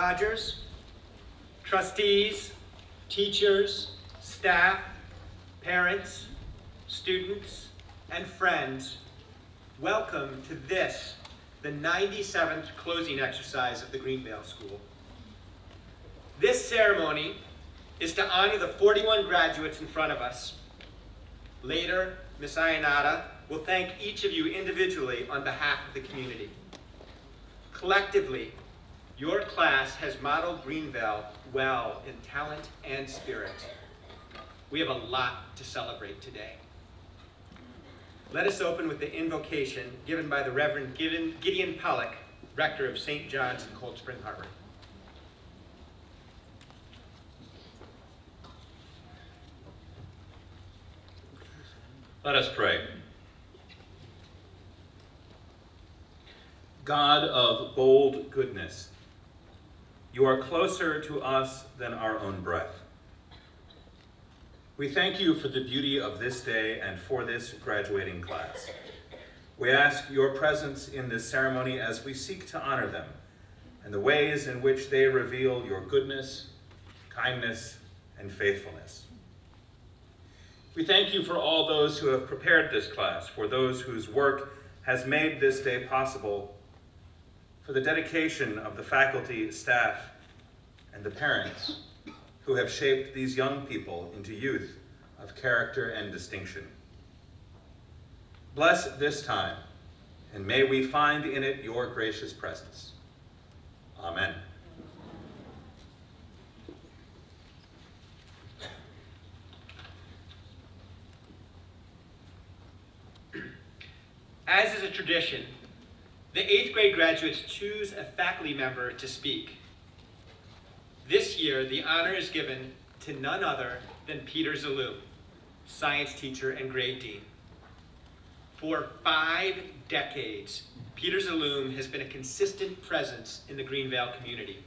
Rogers, trustees, teachers, staff, parents, students, and friends, welcome to this, the 97th closing exercise of the Greenvale School. This ceremony is to honor the 41 graduates in front of us. Later, Ms. Ayanada will thank each of you individually on behalf of the community. Collectively, your class has modeled Greenvale well in talent and spirit. We have a lot to celebrate today. Let us open with the invocation given by the Reverend Gideon Pollock, rector of St. John's in Cold Spring Harbor. Let us pray. God of bold goodness, you are closer to us than our own breath. We thank you for the beauty of this day and for this graduating class. We ask your presence in this ceremony as we seek to honor them and the ways in which they reveal your goodness, kindness, and faithfulness. We thank you for all those who have prepared this class, for those whose work has made this day possible, for the dedication of the faculty, staff, and the parents who have shaped these young people into youth of character and distinction. Bless this time, and may we find in it your gracious presence. Amen. As is a tradition, the 8th grade graduates choose a faculty member to speak. This year, the honor is given to none other than Peter Zaloom, science teacher and grade dean. For 5 decades, Peter Zaloom has been a consistent presence in the Greenvale community.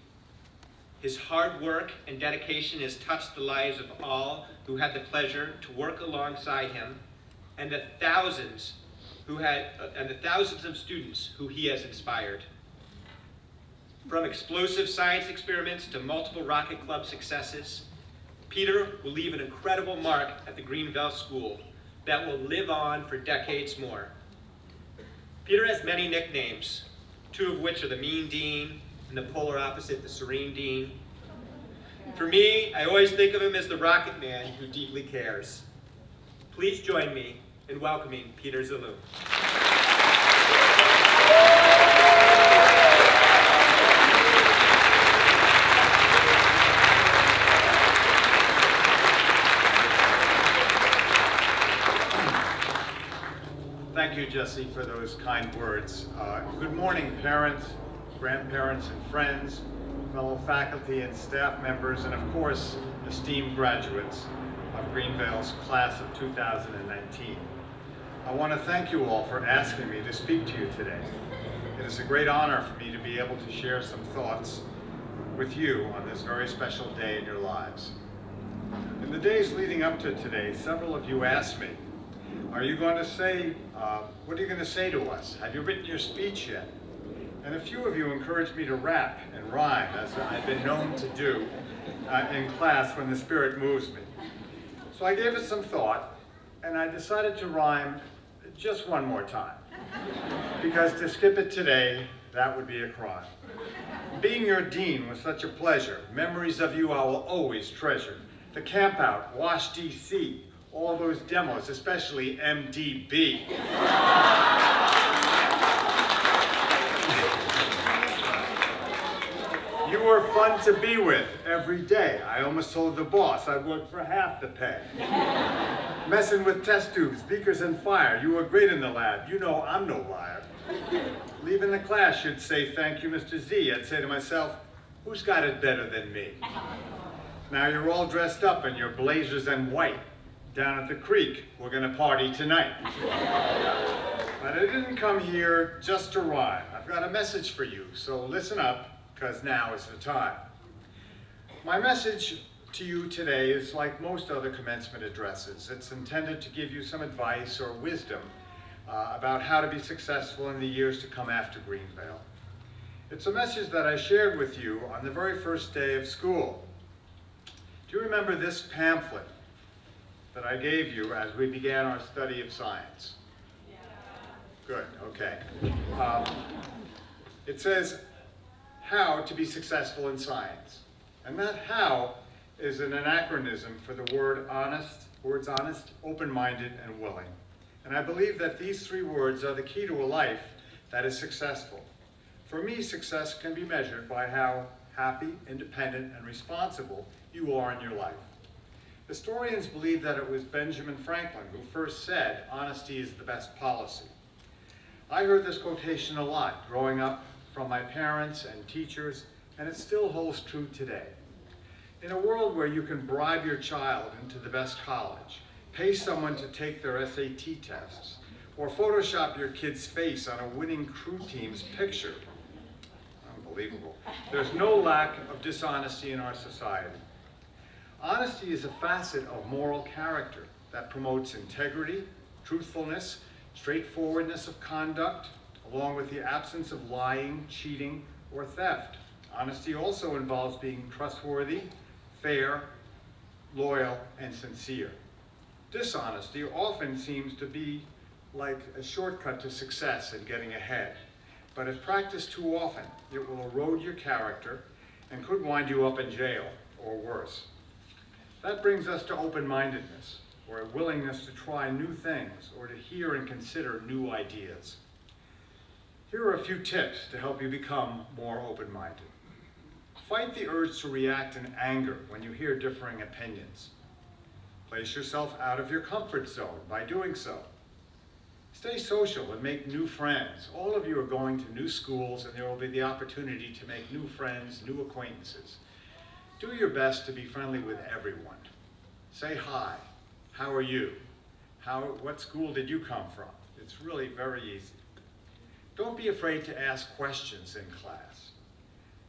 His hard work and dedication has touched the lives of all who had the pleasure to work alongside him, and the thousands of students who he has inspired. From explosive science experiments to multiple Rocket Club successes, Peter will leave an incredible mark at the Greenvale School that will live on for decades more. Peter has many nicknames, 2 of which are the Mean Dean and the polar opposite, the Serene Dean. For me, I always think of him as the Rocket Man who deeply cares. Please join me in welcoming Peter Zaloom. Thank you, Jesse, for those kind words. Good morning, parents, grandparents, and friends, fellow faculty and staff members, and of course, esteemed graduates of Greenvale's class of 2019. I want to thank you all for asking me to speak to you today. It is a great honor for me to be able to share some thoughts with you on this very special day in your lives. In the days leading up to today, several of you asked me, what are you going to say to us? Have you written your speech yet? And a few of you encouraged me to rap and rhyme, as I've been known to do in class when the spirit moves me. So I gave it some thought, and I decided to rhyme just one more time. Because to skip it today, that would be a crime. Being your dean was such a pleasure. Memories of you I will always treasure. The camp out, Wash DC, all those demos, especially MDB. You were fun to be with every day. I almost told the boss I'd work for half the pay. Messing with test tubes, beakers, and fire. You were great in the lab. You know I'm no liar. Leaving the class, you'd say, thank you, Mr. Z. I'd say to myself, who's got it better than me? Now you're all dressed up in your blazers and white. Down at the creek, we're gonna party tonight. But I didn't come here just to rhyme. I've got a message for you, so listen up, because now is the time. My message to you today is like most other commencement addresses. It's intended to give you some advice or wisdom about how to be successful in the years to come after Greenvale. It's a message that I shared with you on the very first day of school. Do you remember this pamphlet that I gave you as we began our study of science? Yeah. Good, okay. It says, how to be successful in science. And that how is an anachronism for the words honest, open-minded, and willing. And I believe that these three words are the key to a life that is successful. For me, success can be measured by how happy, independent, and responsible you are in your life. Historians believe that it was Benjamin Franklin who first said, honesty is the best policy. I heard this quotation a lot growing up from my parents and teachers, and it still holds true today. In a world where you can bribe your child into the best college, pay someone to take their SAT tests, or Photoshop your kid's face on a winning crew team's picture, unbelievable, there's no lack of dishonesty in our society. Honesty is a facet of moral character that promotes integrity, truthfulness, straightforwardness of conduct, along with the absence of lying, cheating, or theft. Honesty also involves being trustworthy, fair, loyal, and sincere. Dishonesty often seems to be like a shortcut to success and getting ahead. But if practiced too often, it will erode your character and could wind you up in jail or worse. That brings us to open-mindedness, or a willingness to try new things or to hear and consider new ideas. Here are a few tips to help you become more open-minded. Fight the urge to react in anger when you hear differing opinions. Place yourself out of your comfort zone by doing so. Stay social and make new friends. All of you are going to new schools, and there will be the opportunity to make new friends, new acquaintances. Do your best to be friendly with everyone. Say hi. How are you? What school did you come from? It's really very easy. Don't be afraid to ask questions in class.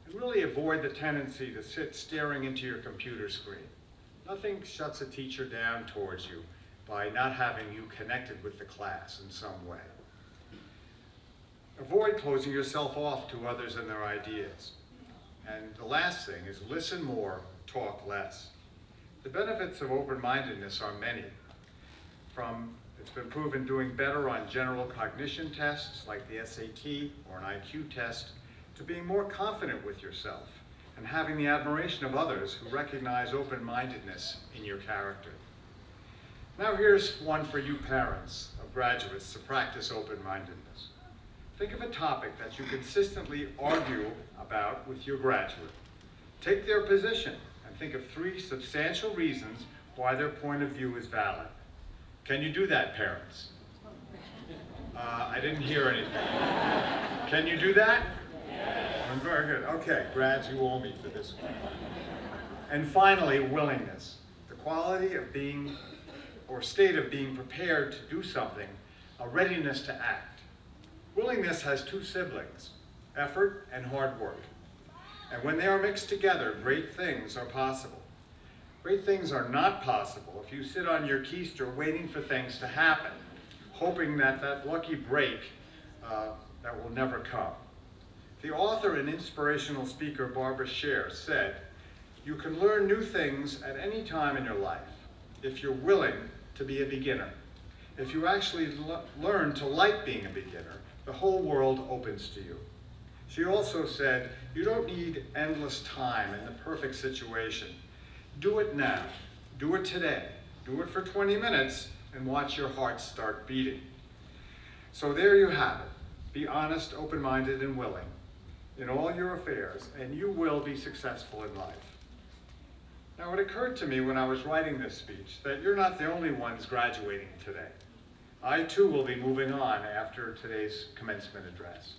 And really avoid the tendency to sit staring into your computer screen. Nothing shuts a teacher down towards you by not having you connected with the class in some way. Avoid closing yourself off to others and their ideas. And the last thing is listen more, talk less. The benefits of open-mindedness are many. It's been proven doing better on general cognition tests like the SAT or an IQ test, to being more confident with yourself and having the admiration of others who recognize open-mindedness in your character. Now here's one for you parents of graduates to practice open-mindedness. Think of a topic that you consistently argue about with your graduate. Take their position and think of 3 substantial reasons why their point of view is valid. Can you do that, parents? I didn't hear anything. Can you do that? Yes. Very good. Okay, grads, you owe me for this one. And finally, willingness. The quality of being, or state of being prepared to do something, a readiness to act. Willingness has 2 siblings, effort and hard work. And when they are mixed together, great things are possible. Great things are not possible if you sit on your keister waiting for things to happen, hoping that that lucky break that will never come. The author and inspirational speaker Barbara Sher said, "You can learn new things at any time in your life if you're willing to be a beginner. If you actually learn to like being a beginner, the whole world opens to you." She also said, "You don't need endless time in the perfect situation. Do it now. Do it today. Do it for 20 minutes and watch your heart start beating." So there you have it. Be honest, open-minded, and willing in all your affairs, and you will be successful in life. Now, it occurred to me when I was writing this speech that you're not the only ones graduating today. I too will be moving on after today's commencement address.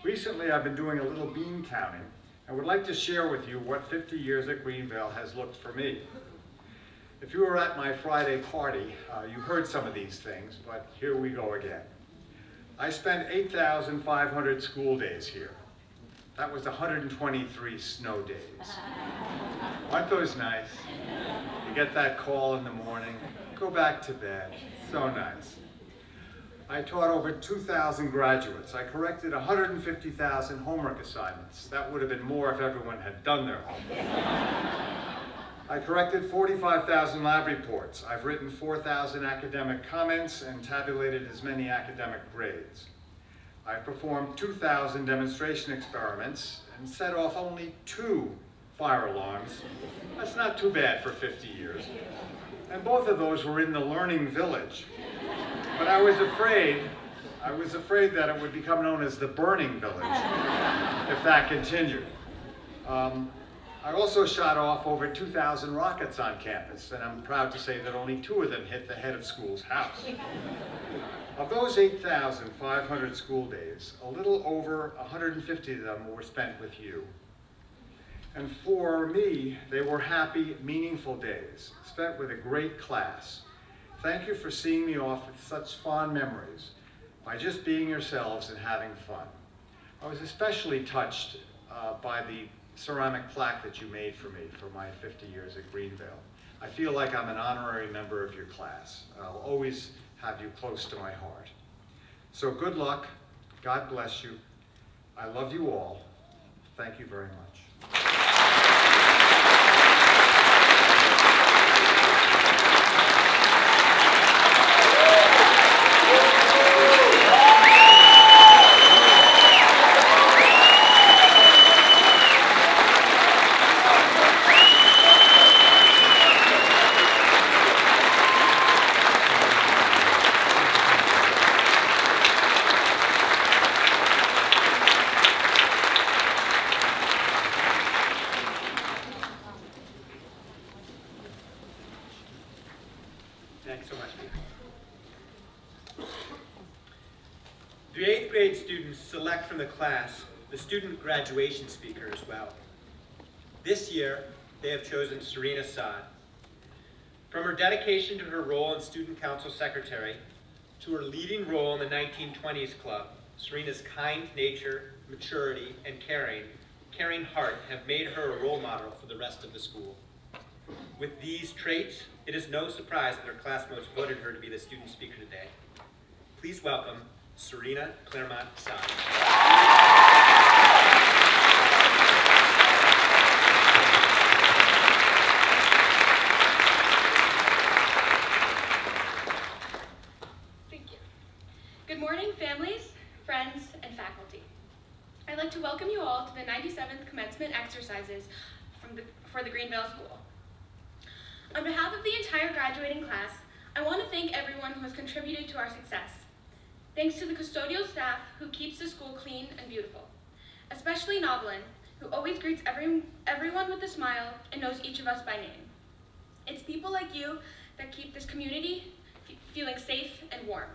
Recently, I've been doing a little bean counting and would like to share with you what 50 years at Greenvale has looked for me. If you were at my Friday party, you heard some of these things, but here we go again. I spent 8,500 school days here. That was 123 snow days. Aren't those nice? You get that call in the morning, go back to bed. So nice. I taught over 2,000 graduates. I corrected 150,000 homework assignments. That would have been more if everyone had done their homework. I corrected 45,000 lab reports. I've written 4,000 academic comments and tabulated as many academic grades. I've performed 2,000 demonstration experiments and set off only 2 fire alarms. That's not too bad for 50 years. And both of those were in the learning village. But I was afraid that it would become known as the burning village if that continued. I also shot off over 2,000 rockets on campus, and I'm proud to say that only 2 of them hit the head of school's house. Of those 8,500 school days, a little over 150 of them were spent with you. And for me, they were happy, meaningful days, spent with a great class. Thank you for seeing me off with such fond memories by just being yourselves and having fun. I was especially touched by the ceramic plaque that you made for me for my 50 years at Greenvale. I feel like I'm an honorary member of your class. I'll always have you close to my heart. So good luck. God bless you. I love you all. Thank you very much. Thanks so much, Peter. The 8th grade students select from the class the student graduation speaker as well. This year, they have chosen Serena Saad. From her dedication to her role as student council secretary to her leading role in the 1920s Club, Serena's kind nature, maturity, and caring heart have made her a role model for the rest of the school. With these traits, it is no surprise that her classmates voted her to be the student speaker today. Please welcome Serena Claremont Saad. Thank you. Good morning, families, friends, and faculty. I'd like to welcome you all to the 97th commencement exercises for the Greenvale School. On behalf of the entire graduating class, I want to thank everyone who has contributed to our success. Thanks to the custodial staff who keeps the school clean and beautiful, especially Novelyn, who always greets everyone with a smile and knows each of us by name. It's people like you that keep this community feeling safe and warm.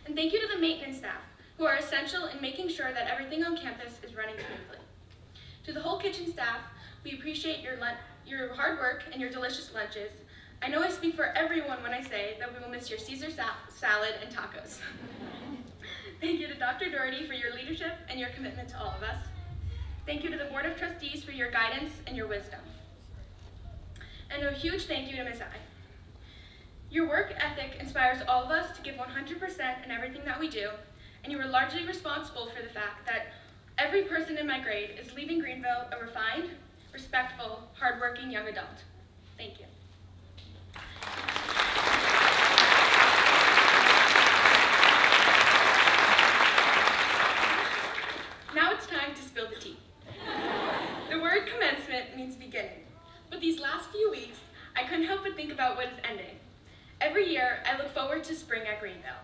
And thank you to the maintenance staff, who are essential in making sure that everything on campus is running smoothly. To the whole kitchen staff, we appreciate your hard work and your delicious lunches. I know I speak for everyone when I say that we will miss your Caesar salad and tacos. Thank you to Dr. Doherty for your leadership and your commitment to all of us. Thank you to the Board of Trustees for your guidance and your wisdom. And a huge thank you to Ms. I. Your work ethic inspires all of us to give 100% in everything that we do, and you are largely responsible for the fact that every person in my grade is leaving Greenville a refined, respectful, hardworking young adult. Thank you. Now it's time to spill the tea. The word commencement means beginning, but these last few weeks, I couldn't help but think about what is ending. Every year, I look forward to spring at Greenville.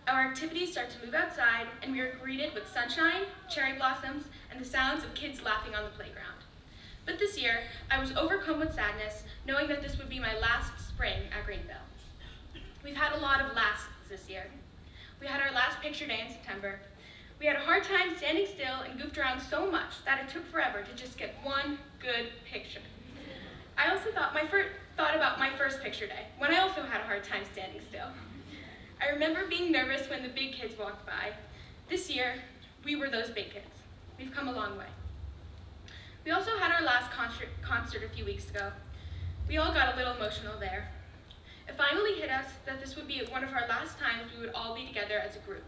Our activities start to move outside, and we are greeted with sunshine, cherry blossoms, and the sounds of kids laughing on the playground. But this year, I was overcome with sadness, knowing that this would be my last spring at Greenville. We've had a lot of lasts this year. We had our last picture day in September. We had a hard time standing still and goofed around so much that it took forever to just get one good picture. I also thought about my first picture day, when I also had a hard time standing still. I remember being nervous when the big kids walked by. This year, we were those big kids. We've come a long way. We also had our last concert a few weeks ago. We all got a little emotional there. It finally hit us that this would be one of our last times we would all be together as a group.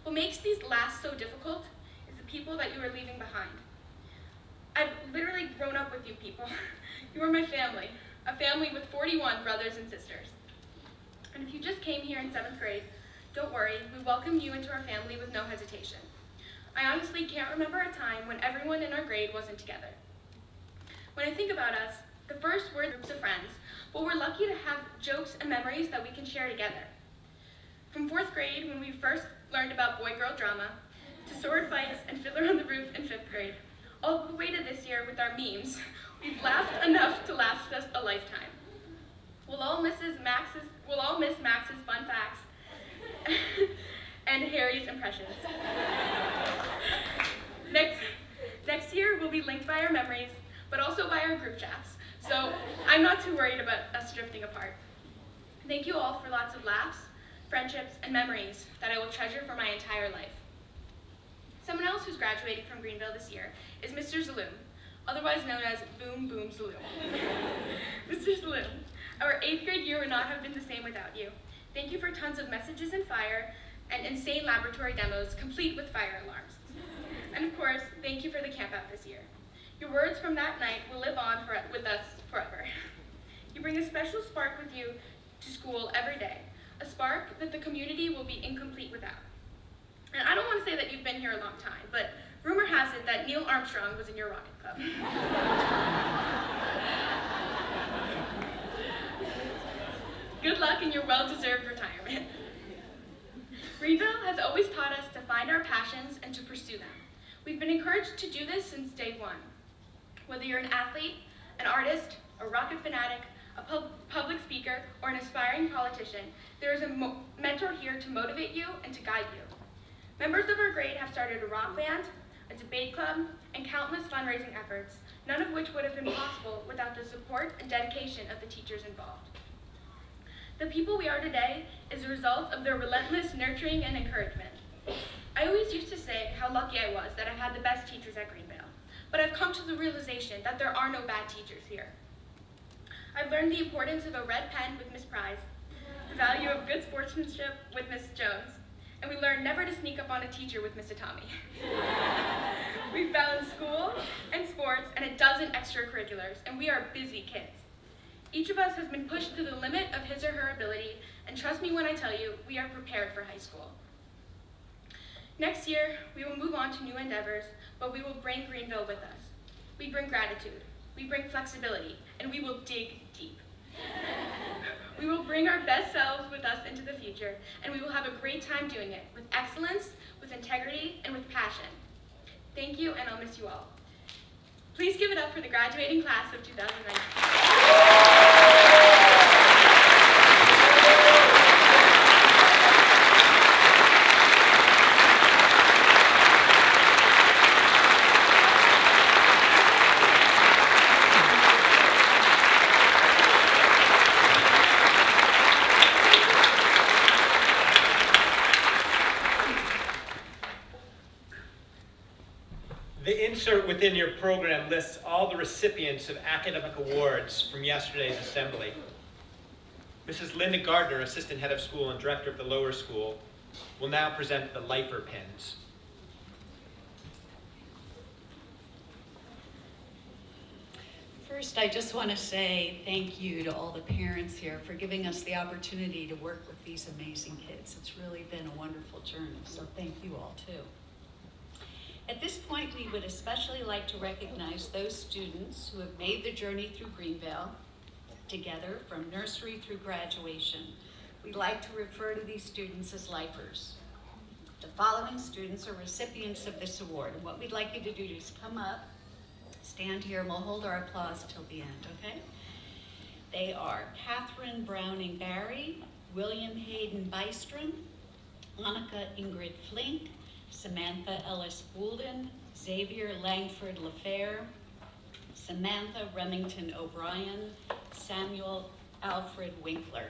What makes these last so difficult is the people that you are leaving behind. I've literally grown up with you people. You are my family, a family with 41 brothers and sisters. And if you just came here in 7th grade, don't worry, we welcome you into our family with no hesitation. I honestly can't remember a time when everyone in our grade wasn't together. When I think about us, the first were groups of friends, but we're lucky to have jokes and memories that we can share together. From 4th grade, when we first learned about boy-girl drama, to sword fights and Fiddler on the Roof in 5th grade, all the way to this year with our memes, we've laughed enough to last us a lifetime. We'll all miss Max's fun facts and Harry's impressions. Next year, we'll be linked by our memories, but also by our group chats, so I'm not too worried about us drifting apart. Thank you all for lots of laughs, friendships, and memories that I will treasure for my entire life. Someone else who's graduating from Greenville this year is Mr. Zaloom, otherwise known as Boom Boom Zaloom. Mr. Zaloom, our 8th grade year would not have been the same without you. Thank you for tons of messages and fire and insane laboratory demos complete with fire alarms. And of course, thank you for the campout this year. Your words from that night will live on with us forever. You bring a special spark with you to school every day, a spark that the community will be incomplete without. And I don't want to say that you've been here a long time, but rumor has it that Neil Armstrong was in your rocket club. Good luck in your well-deserved retirement. Greenville has always taught us to find our passions and to pursue them. We've been encouraged to do this since day one. Whether you're an athlete, an artist, a rocket fanatic, a public speaker, or an aspiring politician, there is a mentor here to motivate you and to guide you. Members of our grade have started a rock band, a debate club, and countless fundraising efforts, none of which would have been possible without the support and dedication of the teachers involved. The people we are today is a result of their relentless nurturing and encouragement. I always used to say how lucky I was that I had the best teachers at Greenville, but I've come to the realization that there are no bad teachers here. I've learned the importance of a red pen with Miss Prize, the value of good sportsmanship with Miss Jones, and we learned never to sneak up on a teacher with Miss Atami. We've balanced school and sports and a dozen extracurriculars, and we are busy kids. Each of us has been pushed to the limit of his or her ability, and trust me when I tell you, we are prepared for high school. Next year, we will move on to new endeavors, but we will bring Greenville with us. We bring gratitude, we bring flexibility, and we will dig deep. We will bring our best selves with us into the future, and we will have a great time doing it, with excellence, with integrity, and with passion. Thank you, and I'll miss you all. Please give it up for the graduating class of 2019. The insert within your program lists all the recipients of academic awards from yesterday's assembly. Mrs. Linda Gardner, Assistant Head of School and Director of the Lower School, will now present the Lifer Pins. First, I just want to say thank you to all the parents here for giving us the opportunity to work with these amazing kids. It's really been a wonderful journey, so thank you all too. At this point, we would especially like to recognize those students who have made the journey through Greenville together from nursery through graduation. We'd like to refer to these students as lifers. The following students are recipients of this award, and what we'd like you to do is come up, stand here, and we'll hold our applause till the end, okay? They are Catherine Browning Barry, William Hayden Bystrom, Annika Ingrid Flink, Samantha Ellis Woolden, Xavier Langford LaFair, Samantha Remington O'Brien, Samuel Alfred Winkler.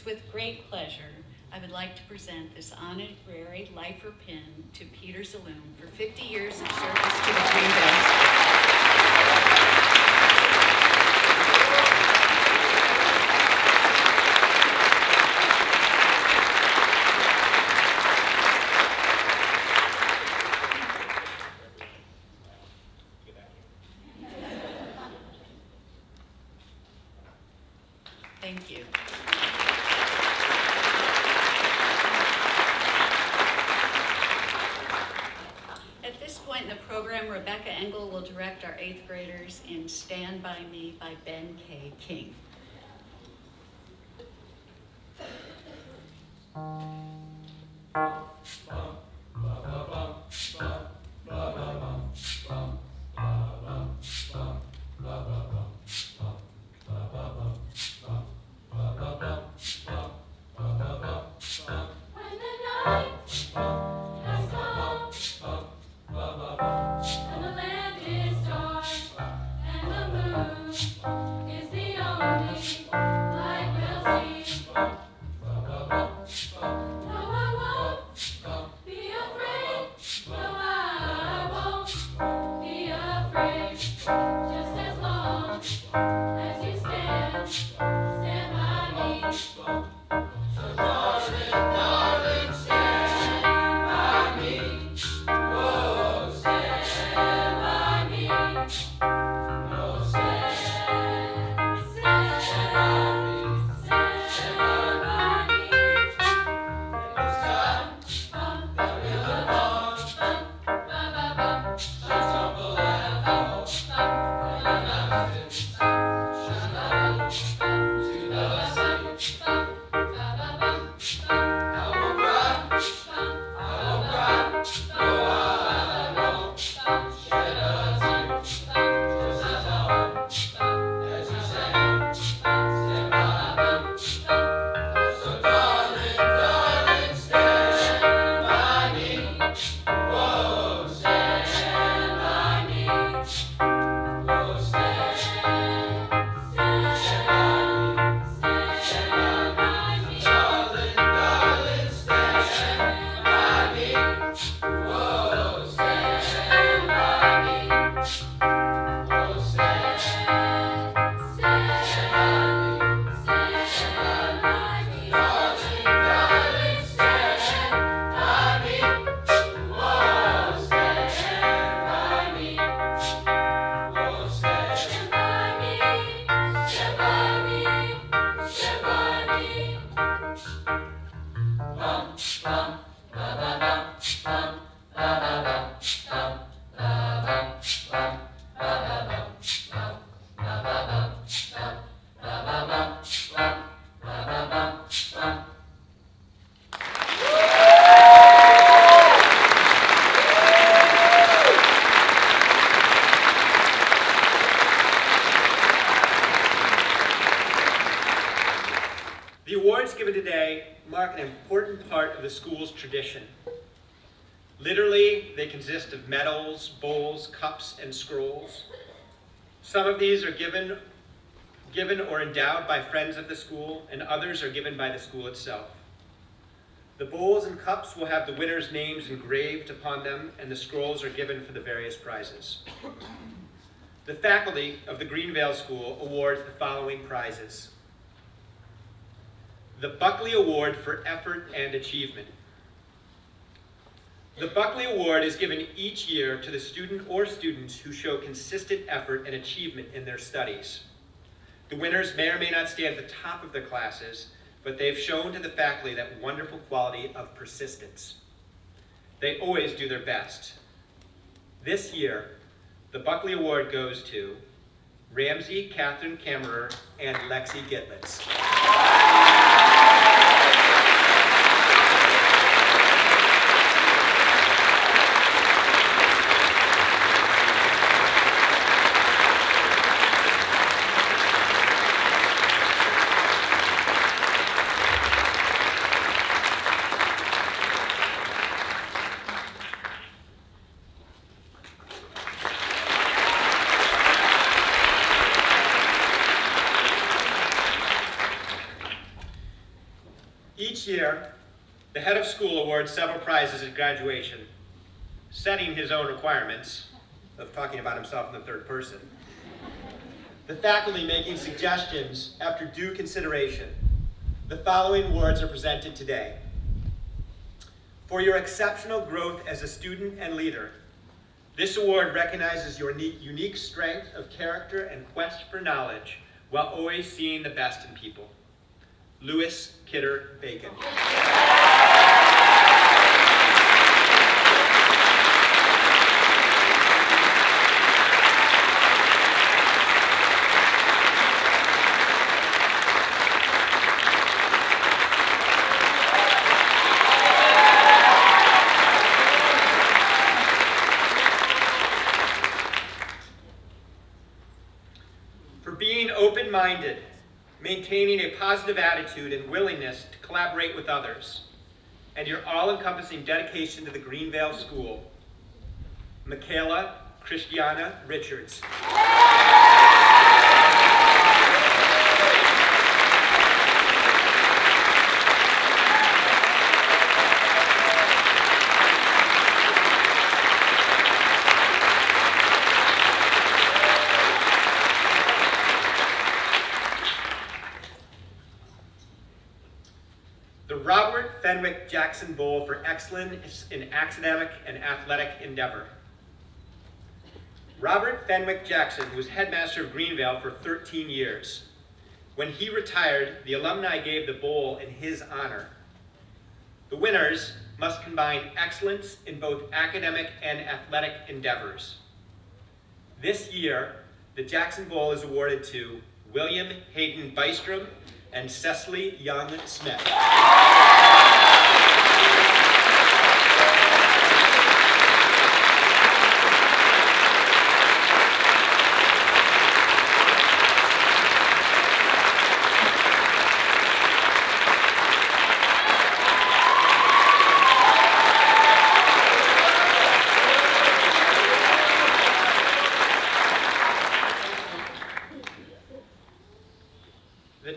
with great pleasure I would like to present this honorary lifer pin to Peter Zaloom for 50 years of service to the Greenville. Thank you. At this point in the program, Rebecca Engel will direct our 8th graders in Stand By Me by Ben K. King. The awards given today mark an important part of the school's tradition. Literally, they consist of medals, bowls, cups, and scrolls. Some of these are given or endowed by friends of the school, and others are given by the school itself. The bowls and cups will have the winners' names engraved upon them, and the scrolls are given for the various prizes. The faculty of the Greenvale School awards the following prizes. The Buckley Award for Effort and Achievement. The Buckley Award is given each year to the student or students who show consistent effort and achievement in their studies. The winners may or may not stay at the top of their classes, but they've shown to the faculty that wonderful quality of persistence. They always do their best. This year, the Buckley Award goes to Ramsey Catherine Kammerer and Lexi Gitlitz. Each year, the head of school awards several prizes at graduation, setting his own requirements of talking about himself in the third person. The faculty making suggestions after due consideration. The following awards are presented today. For your exceptional growth as a student and leader, this award recognizes your unique strength of character and quest for knowledge while always seeing the best in people. Lewis Kidder Bacon. Open-minded, maintaining a positive attitude and willingness to collaborate with others, and your all-encompassing dedication to the Greenvale School. Michaela Christiana Richards. Robert Fenwick Jackson Bowl for excellence in academic and athletic endeavor. Robert Fenwick Jackson was headmaster of Greenvale for 13 years. When he retired, the alumni gave the bowl in his honor. The winners must combine excellence in both academic and athletic endeavors. This year, the Jackson Bowl is awarded to William Hayden Bystrom and Cecily Young Smith.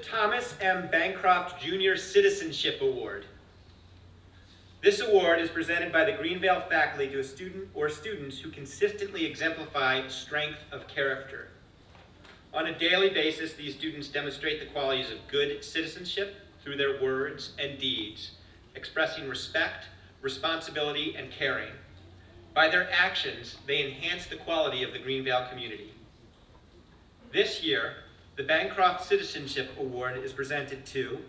Thomas M. Bancroft Jr. Citizenship Award. This award is presented by the Greenvale faculty to a student or students who consistently exemplify strength of character. On a daily basis, these students demonstrate the qualities of good citizenship through their words and deeds, expressing respect, responsibility, and caring. By their actions, they enhance the quality of the Greenvale community. This year, the Bancroft Citizenship Award is presented to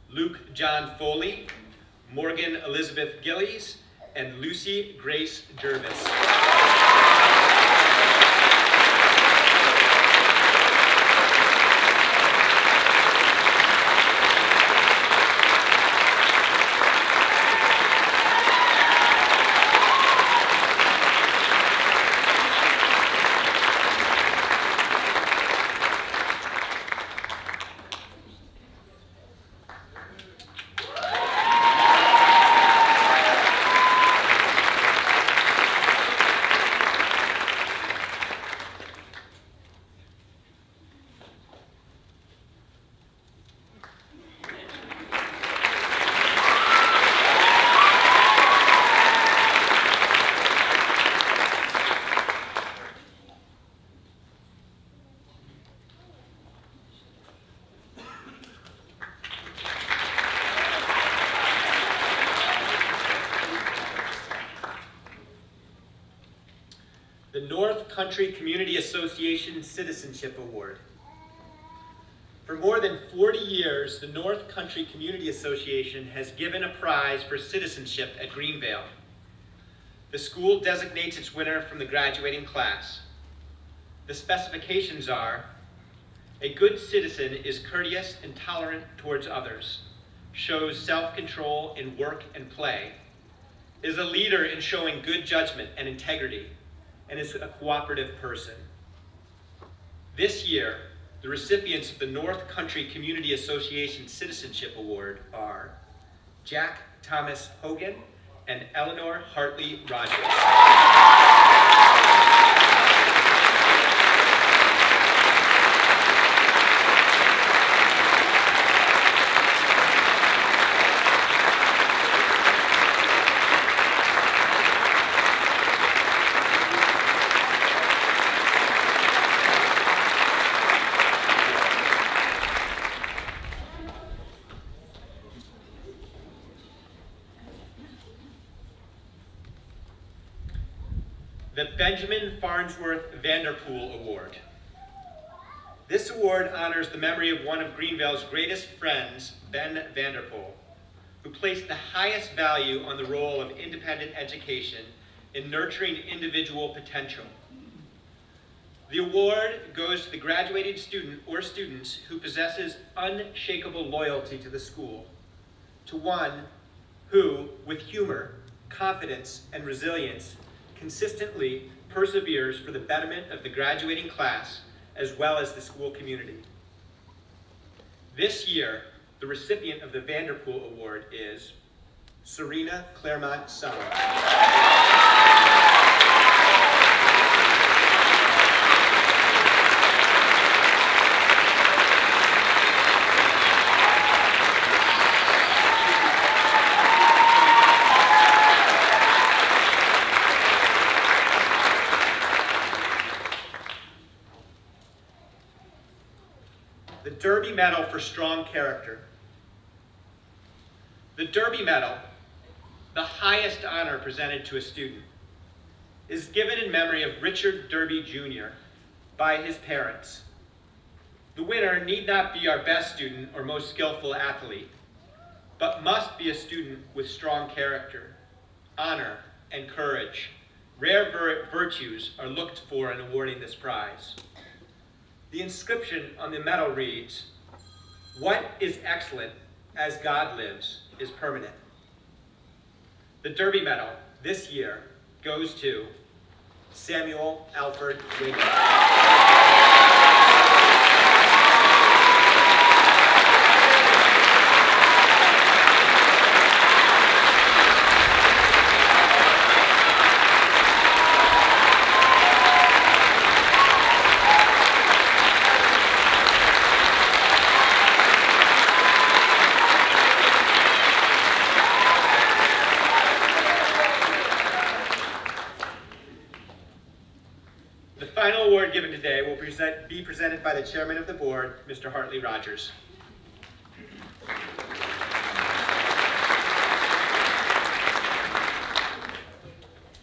Luke John Foley, Morgan Elizabeth Gillies, and Lucy Grace Jervis. The North Country Community Association Citizenship Award. For more than 40 years, the North Country Community Association has given a prize for citizenship at Greenvale. The school designates its winner from the graduating class. The specifications are: a good citizen is courteous and tolerant towards others, shows self-control in work and play, is a leader in showing good judgment and integrity, and is a cooperative person. This year, the recipients of the North Country Community Association Citizenship Award are Jack Thomas Hogan and Eleanor Hartley Rogers. the Benjamin Farnsworth Vanderpool Award. This award honors the memory of one of Greenvale's greatest friends, Ben Vanderpool, who placed the highest value on the role of independent education in nurturing individual potential. The award goes to the graduating student or students who possesses unshakable loyalty to the school, to one who, with humor, confidence, and resilience, consistently perseveres for the betterment of the graduating class as well as the school community. This year, the recipient of the Vanderpool Award is Serena Claremont Summer. The Derby Medal for Strong Character. The Derby Medal, the highest honor presented to a student, is given in memory of Richard Derby Jr. by his parents. The winner need not be our best student or most skillful athlete, but must be a student with strong character, honor, and courage. Rare virtues are looked for in awarding this prize. The inscription on the medal reads, "What is excellent as God lives is permanent." The Derby Medal this year goes to Samuel Alfred Wiggins. The final award given today will be presented by the chairman of the board, Mr. Hartley Rogers.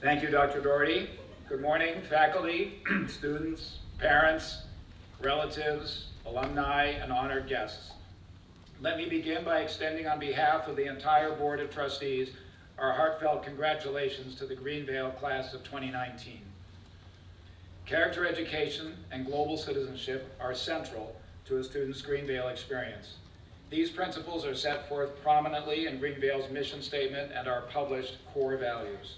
Thank you, Dr. Doherty. Good morning, faculty, students, parents, relatives, alumni, and honored guests. Let me begin by extending on behalf of the entire Board of Trustees our heartfelt congratulations to the Greenvale class of 2019. Character education and global citizenship are central to a student's Greenvale experience. These principles are set forth prominently in Greenvale's mission statement and our published core values.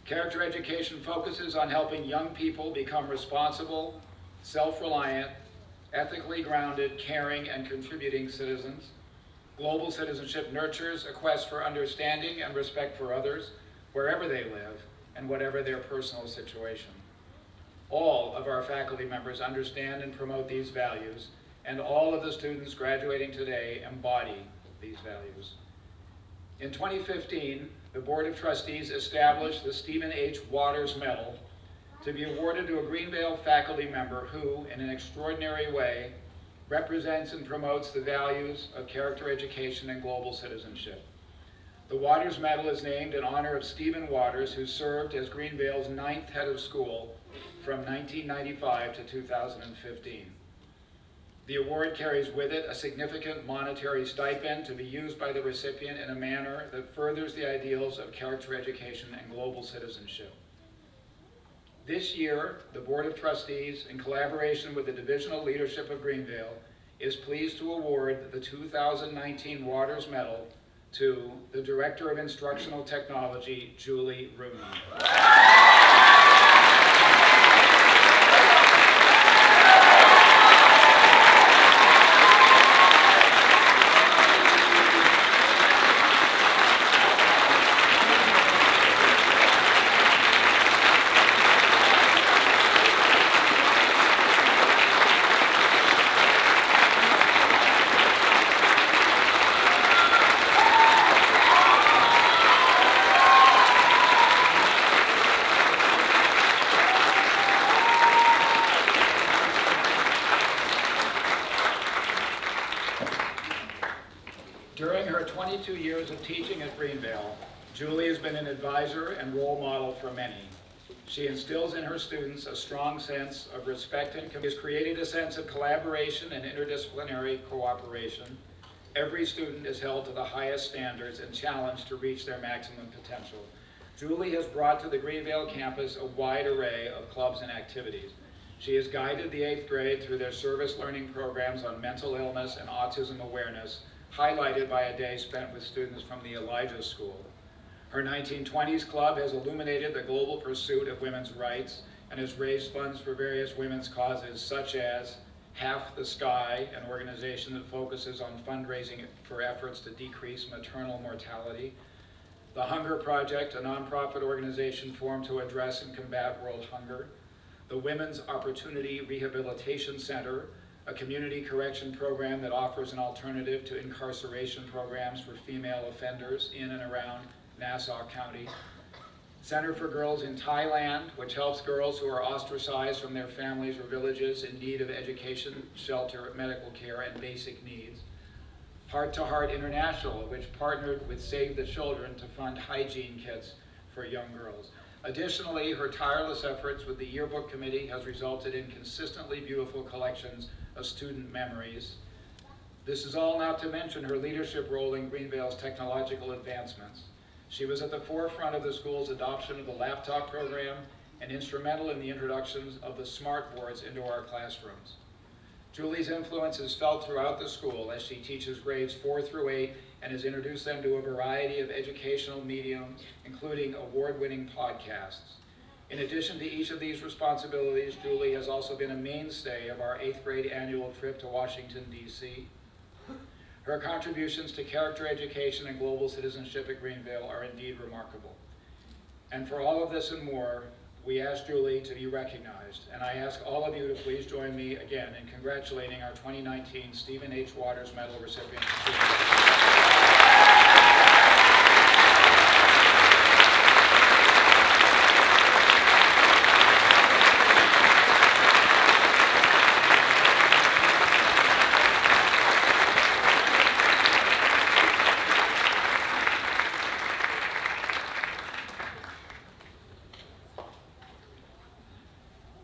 Character education focuses on helping young people become responsible, self-reliant, ethically grounded, caring, and contributing citizens. Global citizenship nurtures a quest for understanding and respect for others, wherever they live and whatever their personal situation. All of our faculty members understand and promote these values, and all of the students graduating today embody these values. In 2015, the Board of Trustees established the Stephen H. Waters Medal to be awarded to a Greenvale faculty member who, in an extraordinary way, represents and promotes the values of character education and global citizenship. The Waters Medal is named in honor of Stephen Waters, who served as Greenvale's 9th head of school from 1995 to 2015. The award carries with it a significant monetary stipend to be used by the recipient in a manner that furthers the ideals of character education and global citizenship. This year, the Board of Trustees, in collaboration with the Divisional Leadership of Greenvale, is pleased to award the 2019 Waters Medal to the Director of Instructional Technology, Julie Rooney. During her 22 years of teaching at Greenvale, Julie has been an advisor and role model for many. She instills in her students a strong sense of respect and has created a sense of collaboration and interdisciplinary cooperation. Every student is held to the highest standards and challenged to reach their maximum potential. Julie has brought to the Greenvale campus a wide array of clubs and activities. She has guided the 8th grade through their service learning programs on mental illness and autism awareness, highlighted by a day spent with students from the Elijah School. Her 1920s club has illuminated the global pursuit of women's rights and has raised funds for various women's causes, such as Half the Sky, an organization that focuses on fundraising for efforts to decrease maternal mortality. The Hunger Project, a nonprofit organization formed to address and combat world hunger. The Women's Opportunity Rehabilitation Center, a community correction program that offers an alternative to incarceration programs for female offenders in and around Nassau County. Center for Girls in Thailand, which helps girls who are ostracized from their families or villages in need of education, shelter, medical care, and basic needs. Heart to Heart International, which partnered with Save the Children to fund hygiene kits for young girls. Additionally, her tireless efforts with the Yearbook Committee has resulted in consistently beautiful collections of student memories. This is all not to mention her leadership role in Greenvale's technological advancements. She was at the forefront of the school's adoption of the laptop program and instrumental in the introductions of the smart boards into our classrooms. Julie's influence is felt throughout the school as she teaches grades 4 through 8 and has introduced them to a variety of educational mediums, including award-winning podcasts. In addition to each of these responsibilities, Julie has also been a mainstay of our 8th grade annual trip to Washington, D.C. Her contributions to character education and global citizenship at Greenvale are indeed remarkable. And for all of this and more, we ask Julie to be recognized, and I ask all of you to please join me again in congratulating our 2019 Stephen H. Waters Medal recipient.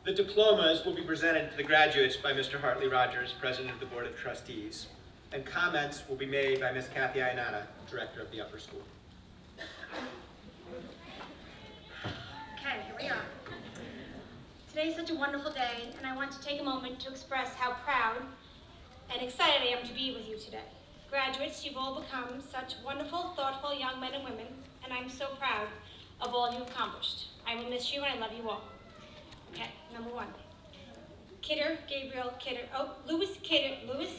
The diplomas will be presented to the graduates by Mr. Hartley Rogers, President of the Board of Trustees, and comments will be made by Ms. Kathy Ionata, Director of the Upper School. Okay, here we are. Today is such a wonderful day, and I want to take a moment to express how proud and excited I am to be with you today. Graduates, you've all become such wonderful, thoughtful young men and women, and I'm so proud of all you've accomplished. I will miss you, and I love you all. Okay, number 1. Louis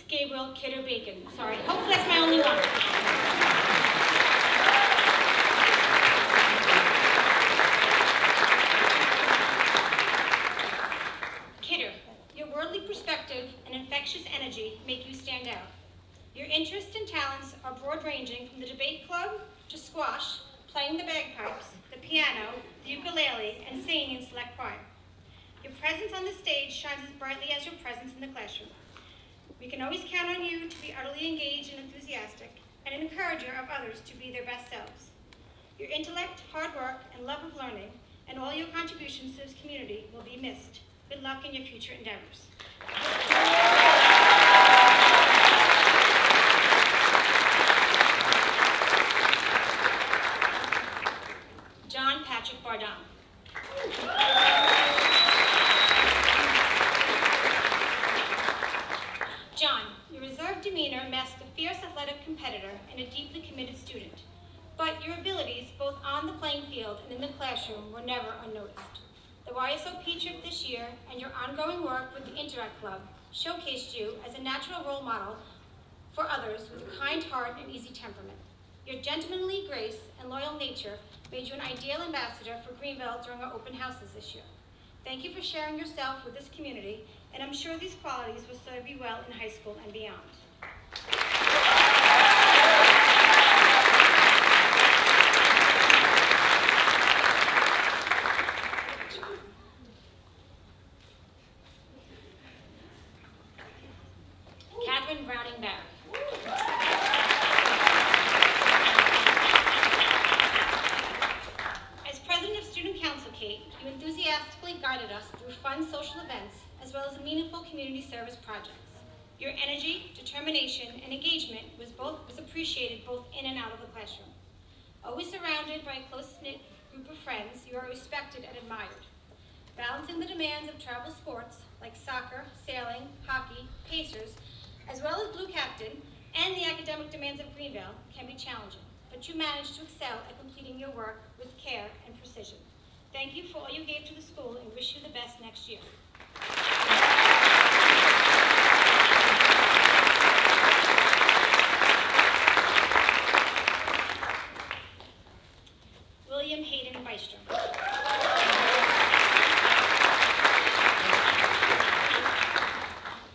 Gabriel Kidder Bacon. Sorry, hopefully that's my only one. Kidder, your worldly perspective and infectious energy make you stand out. Your interests and talents are broad-ranging from the debate club to squash, playing the bagpipes, the piano, the ukulele, and singing in select choir. Your presence on the stage shines as brightly as your presence in the classroom. We can always count on you to be utterly engaged and enthusiastic, and an encourager of others to be their best selves. Your intellect, hard work, and love of learning, and all your contributions to this community will be missed. Good luck in your future endeavors. John Patrick Bardon. John, your reserved demeanor masks a fierce athletic competitor and a deeply committed student. But your abilities, both on the playing field and in the classroom, were never unnoticed. The YSOP trip this year and your ongoing work with the Interact Club showcased you as a natural role model for others with a kind heart and easy temperament. Your gentlemanly grace and loyal nature made you an ideal ambassador for Greenvale during our open houses this year. Thank you for sharing yourself with this community, and I'm sure these qualities will serve you well in high school and beyond. Catherine Browning Barrett. As president of Student Council Case, date, you enthusiastically guided us through fun social events as well as meaningful community service projects. Your energy, determination, and engagement was appreciated both in and out of the classroom. Always surrounded by a close-knit group of friends, you are respected and admired. Balancing the demands of travel sports like soccer, sailing, hockey, pacers, as well as Blue Captain, and the academic demands of Greenville can be challenging, but you managed to excel at completing your work with care and precision. Thank you for all you gave to the school and wish you the best next year. William Hayden Bystrom.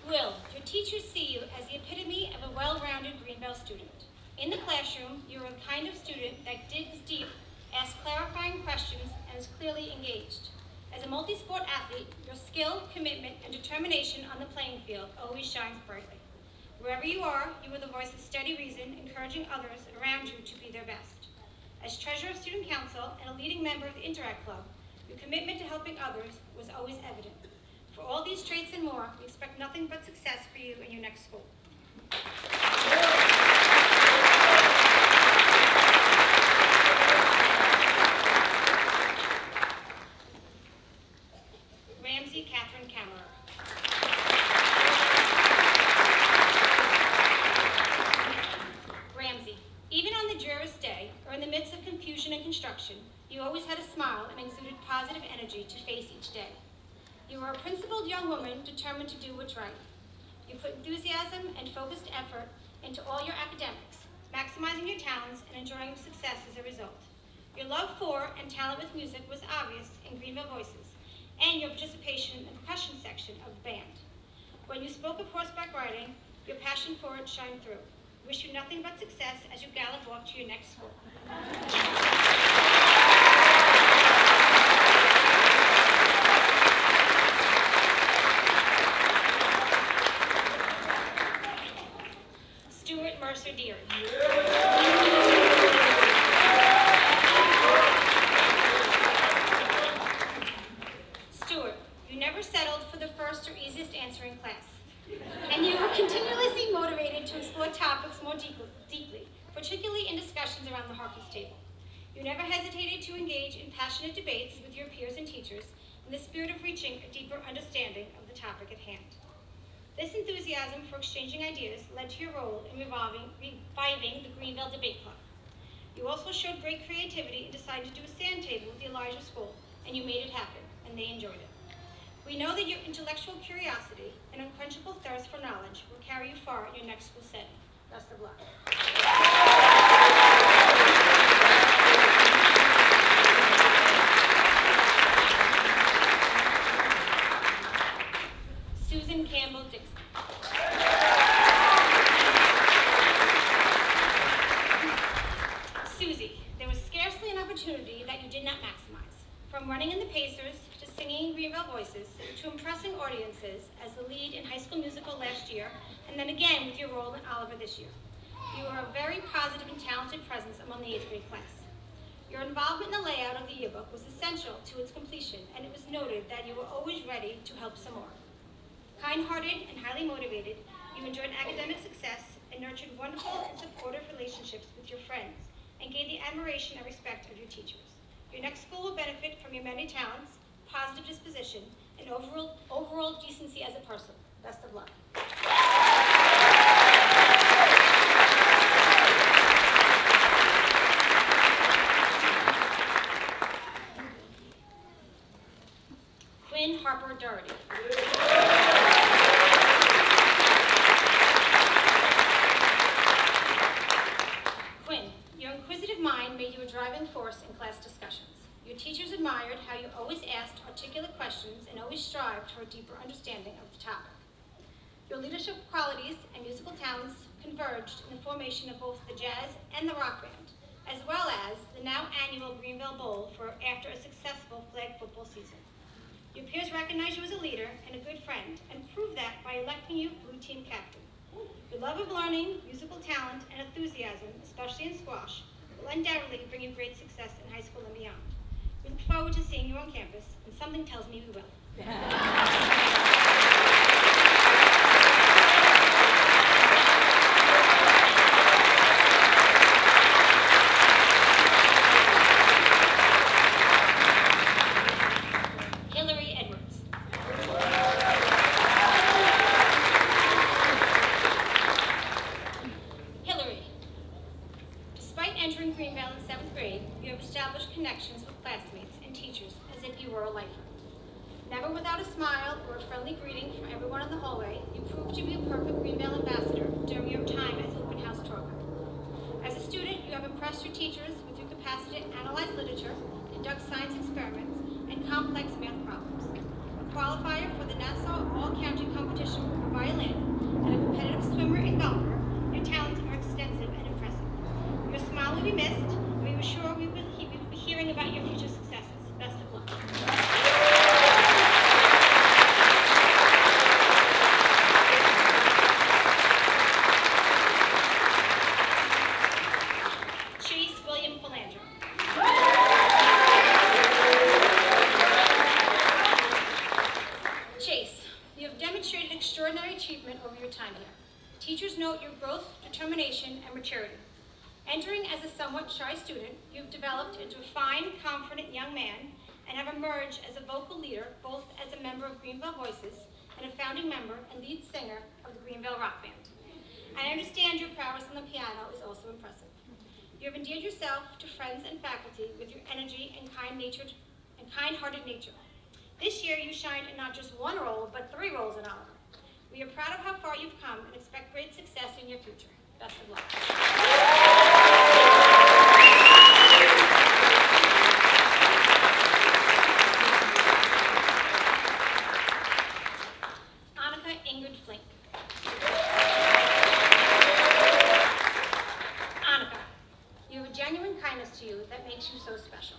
Will, your teachers see you as the epitome of a well-rounded Greenville student. In the classroom, you are the kind of student that digs deep, asks clarifying questions, and is clearly engaged. As a multi-sport athlete, your skill, commitment, and determination on the playing field always shines brightly. Wherever you are the voice of steady reason, encouraging others around you to be their best. As treasurer of student council and a leading member of the Interact Club, your commitment to helping others was always evident. For all these traits and more, we expect nothing but success for you in your next school. Ramsey Catherine Kammerer. Ramsey, even on the drearest day, or in the midst of confusion and construction, you always had a smile and exuded positive energy to face each day. You are a principled young woman determined to do what's right. You put enthusiasm and focused effort into all your academics, maximizing your talents and enjoying success as a result. Your love for and talent with music was obvious in Greenville Voices, and your participation in the percussion section of the band. When you spoke of horseback riding, your passion for it shined through. Wish you nothing but success as you gallop off to your next school. Stuart Mercer Deary. Stuart, you never settled for the first or easiest answer in class. And you were continuously motivated to explore topics more deeply, particularly in discussions around the Harkins table. You never hesitated to engage in passionate debates with your peers and teachers in the spirit of reaching a deeper understanding of the topic at hand. This enthusiasm for exchanging ideas led to your role in reviving the Greenville Debate Club. You also showed great creativity and decided to do a sand table with the Elijah School, and you made it happen, and they enjoyed it. We know that your intellectual curiosity and unquenchable thirst for knowledge will carry you far in your next school setting. Best of luck. Susan Campbell Dixon. Susie, there was scarcely an opportunity that you did not maximize. From running in the Pacers, to singing Greenville Voices, to impressing audiences as the lead in High School Musical last year, and then again with your role in Oliver this year. You are a very positive and talented presence among the 8th grade class. Your involvement in the layout of the yearbook was essential to its completion, and it was noted that you were always ready to help some more. Kind-hearted and highly motivated, you enjoyed academic success and nurtured wonderful and supportive relationships with your friends, and gained the admiration and respect of your teachers. Your next school will benefit from your many talents, positive disposition, and overall decency as a person. Best of luck. Quinn Harper Doherty. Quinn, your inquisitive mind made you a driving force in class discussions. Your teachers admired how you always asked articulate questions and always strived for a deeper understanding of the topic. Your leadership qualities and musical talents converged in the formation of both the jazz and the rock band, as well as the now annual Greenville Bowl for after a successful flag football season. Your peers recognized you as a leader and a good friend, and proved that by electing you Blue Team Captain. Your love of learning, musical talent, and enthusiasm, especially in squash, will undoubtedly bring you great success in high school and beyond. We look forward to seeing you on campus, and something tells me we will. Hillary Edwards. Hillary, despite entering Greenvale in 7th grade, you have established connections with classmates and teachers as if you were a lifer. Never without a smile or a friendly greeting from everyone in the hallway, you proved to be a perfect Greenvale ambassador during your time as open house tour. As a student, you have impressed your teachers with your capacity to analyze literature, conduct science experiments, and complex math problems. A qualifier for the Nassau All-County Competition for violin, and a competitive swimmer and golfer, your talents are extensive and impressive. Your smile will be missed, and we were sure we will be hearing about your future successes. Best of luck. Chase William Philandro. Chase, you have demonstrated extraordinary achievement over your time here. Teachers note your growth, determination, and maturity. Entering as a somewhat shy student, you've developed into a fine, confident young man and have emerged as a vocal leader, both as a member of Greenvale Voices and a founding member and lead singer of the Greenvale Rock Band. I understand your prowess on the piano is also impressive. You have endeared yourself to friends and faculty with your energy and kind-hearted nature. This year, you shined in not just one role, but 3 roles in Oliver. We are proud of how far you've come and expect great success in your future. Best of luck. Annika Ingrid Flink. Annika, you have a genuine kindness to you that makes you so special.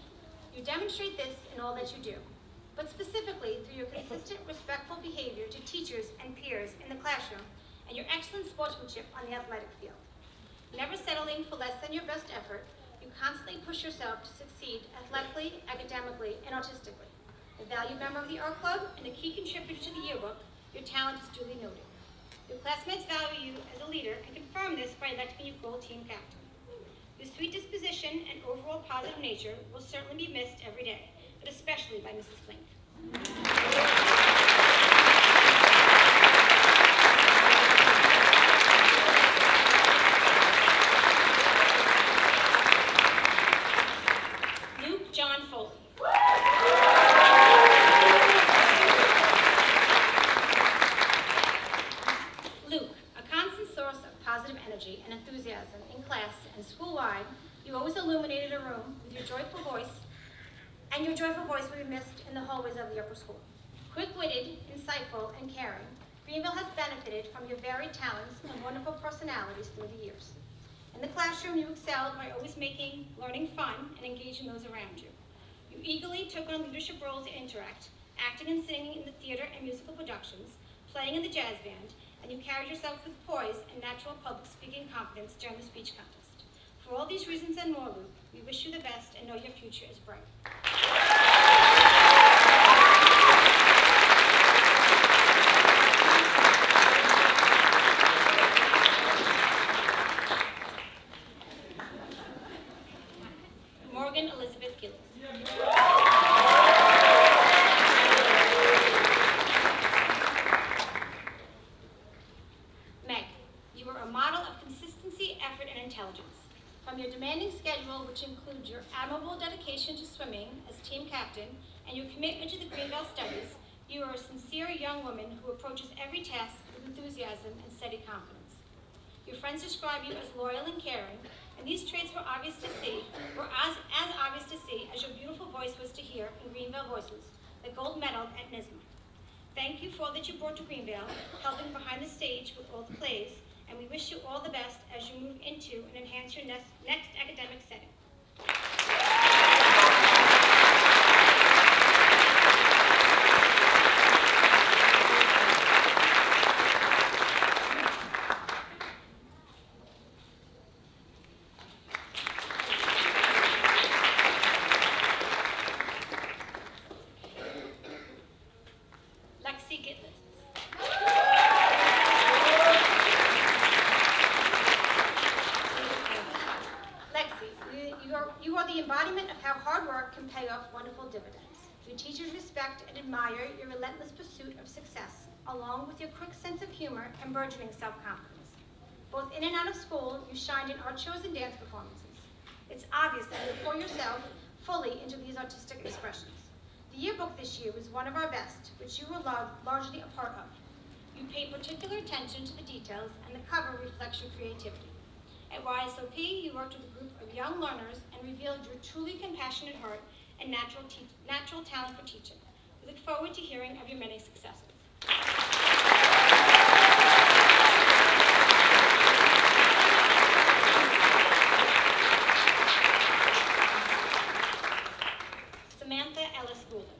You demonstrate this in all that you do, but specifically through your consistent, respectful behavior to teachers and peers in the classroom and your excellent sportsmanship on the athletic field. Never settling for less than your best effort, you constantly push yourself to succeed athletically, academically, and artistically. A valued member of the art club and a key contributor to the yearbook, your talent is duly noted. Your classmates value you as a leader and confirm this by electing you gold team captain. Your sweet disposition and overall positive nature will certainly be missed every day, but especially by Mrs. Flink. Luke John Foley. Luke, a constant source of positive energy and enthusiasm in class and school-wide, you always illuminated a room with your joyful voice, and your joyful voice will be missed in the hallways of the upper school. Quick-witted, insightful, and caring, Greenvale has benefited from your varied talents and wonderful personalities through the years. In the classroom, you excelled by always making learning fun and engaging those around you. You eagerly took on leadership roles to interact, acting and singing in the theater and musical productions, playing in the jazz band, and you carried yourself with poise and natural public speaking confidence during the speech contest. For all these reasons and more, Luke, we wish you the best and know your future is bright. Morgan Elizabeth Gillis. Meg, you are a model of consistency, effort, and intelligence. From your demanding schedule, which includes your admirable dedication to swimming as team captain and your commitment to the Greenvale studies, you are a sincere young woman who approaches every task with enthusiasm and steady confidence. Your friends describe you as loyal and caring, and these traits were obvious to see, as obvious to see as your beautiful voice was to hear in Greenvale Voices, the gold medal at NYSSMA. Thank you for all that you brought to Greenvale, helping behind the stage with all the plays, and we wish you all the best as you move into and enhance your next academic setting. Lexi Gitlitz. Lexi, you are the embodiment of how hard work can pay off wonderful dividends. Your teachers respect and admire your relentless pursuit of success, along with your quick sense of humor and burgeoning self-confidence. Both in and out of school, you shined in art shows and dance performances. It's obvious that you pour yourself fully into these artistic expressions. The yearbook this year was one of our best, which you were largely a part of. You paid particular attention to the details, and the cover reflects your creativity. At YSOP, you worked with a group of young learners and revealed your truly compassionate heart and natural talent for teaching. We look forward to hearing of your many successes. Samantha Ellis Goulden.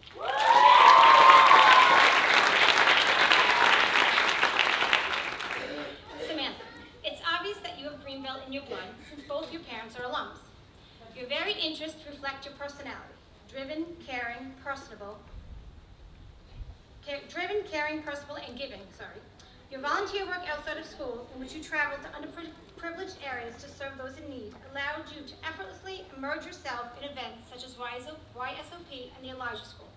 Samantha, it's obvious that you have Greenville in your blood since both your parents are alums. Your very interests reflect your personality. Driven, caring, personable, and giving, Your volunteer work outside of school, in which you traveled to underprivileged areas to serve those in need, allowed you to effortlessly immerse yourself in events such as YSOP and the Elijah School,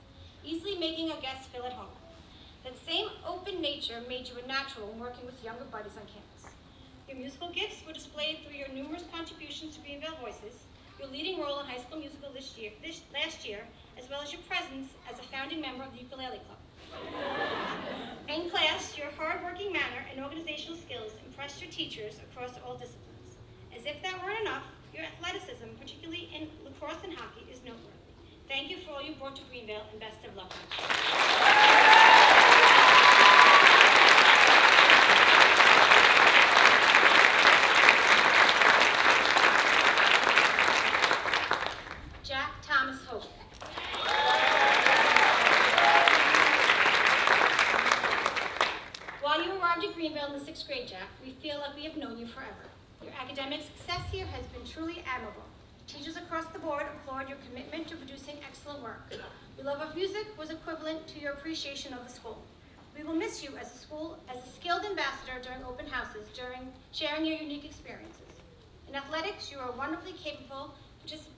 easily making our guests feel at home. That same open nature made you a natural in working with younger buddies on campus. Your musical gifts were displayed through your numerous contributions to Greenville Voices, your leading role in High School Musical last year, as well as your presence as a founding member of the Ukulele Club. In class, your hard-working manner and organizational skills impressed your teachers across all disciplines. As if that weren't enough, your athleticism, particularly in lacrosse and hockey, is noteworthy. Thank you for all you brought to Greenville, and best of luck. Jack Thomas Hope. While you arrived at Greenville in the 6th grade, Jack, we feel like we have known you forever. Your academic success here has been truly admirable. Teachers across the board applaud your commitment to producing excellent work. Your love of music was equivalent to your appreciation of the school. We will miss you as a skilled ambassador during open houses, sharing your unique experiences. In athletics, you are wonderfully capable,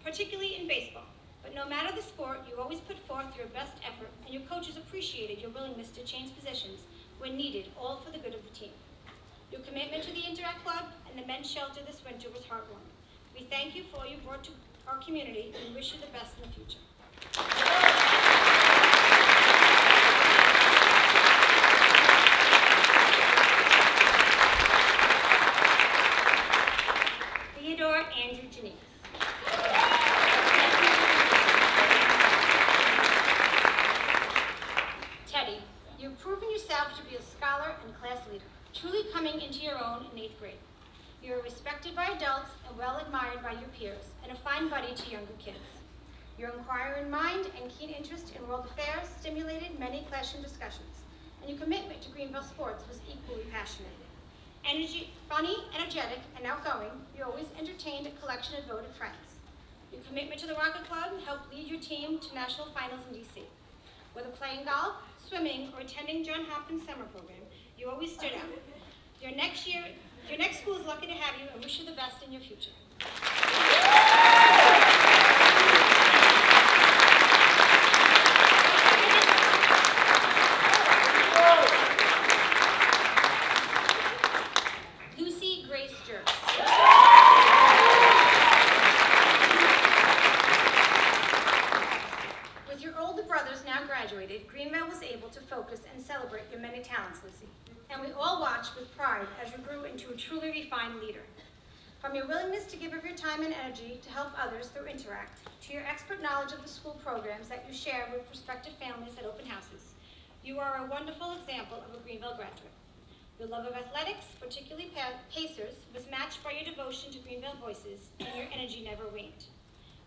particularly in baseball. But no matter the sport, you always put forth your best effort, and your coaches appreciated your willingness to change positions when needed, all for the good of the team. Your commitment to the Interact Club and the men's shelter this winter was heartwarming. We thank you for all you brought to our community, and wish you the best in the future. Theodore Andrew Janine. Teddy, you've proven yourself to be a scholar and class leader, truly coming into your own in 8th grade. You are respected by adults and well admired by your peers, and a fine buddy to younger kids. Your inquiring mind and keen interest in world affairs stimulated many classroom discussions, and your commitment to Greenville sports was equally passionate. Funny, energetic, and outgoing, you always entertained a collection of devoted friends. Your commitment to the Rocket Club helped lead your team to national finals in DC. Whether playing golf, swimming, or attending John Hopkins summer program, you always stood out. Your next school is lucky to have you, and wish you the best in your future. Lucy Grace Jerks. With your older brothers now graduated, Greenville was able to focus and celebrate your many talents, Lucy. And we all watched with pride as you grew into a truly refined leader. From your willingness to give of your time and energy to help others through Interact, to your expert knowledge of the school programs that you share with prospective families at open houses, you are a wonderful example of a Greenville graduate. Your love of athletics, particularly Pacers, was matched by your devotion to Greenville Voices, and your energy never waned.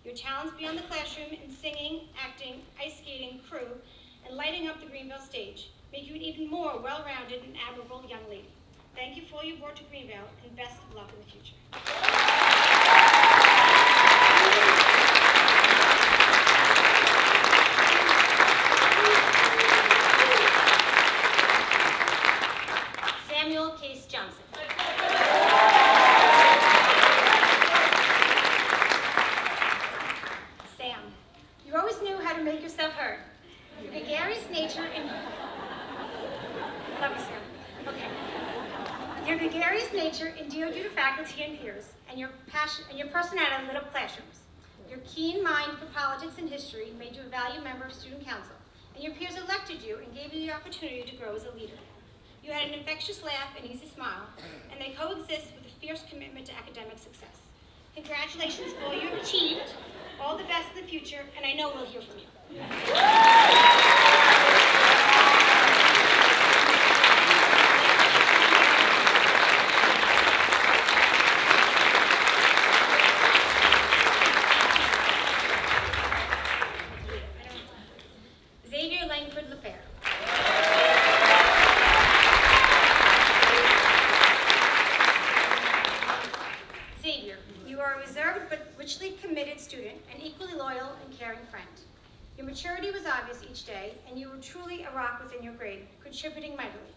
Your talents beyond the classroom in singing, acting, ice skating, crew, and lighting up the Greenville stage make you an even more well-rounded and admirable young lady. Thank you for all you brought to Greenville, and best of luck in the future. Your gregarious nature and love you, Sam. Okay. Your gregarious nature endeared you to faculty and peers, and your passion and your personality lit up classrooms. Your keen mind for politics and history made you a valued member of student council, and your peers elected you and gave you the opportunity to grow as a leader. You had an infectious laugh and easy smile, and they coexist with a fierce commitment to academic success. Congratulations for all you've achieved, all the best in the future, and I know we'll hear from you. Xavier Langford LaFair. Xavier, you are a reserved but richly committed student, an equally loyal and caring friend. Your maturity was obvious each day, and you were truly a rock within your grade, contributing mightily.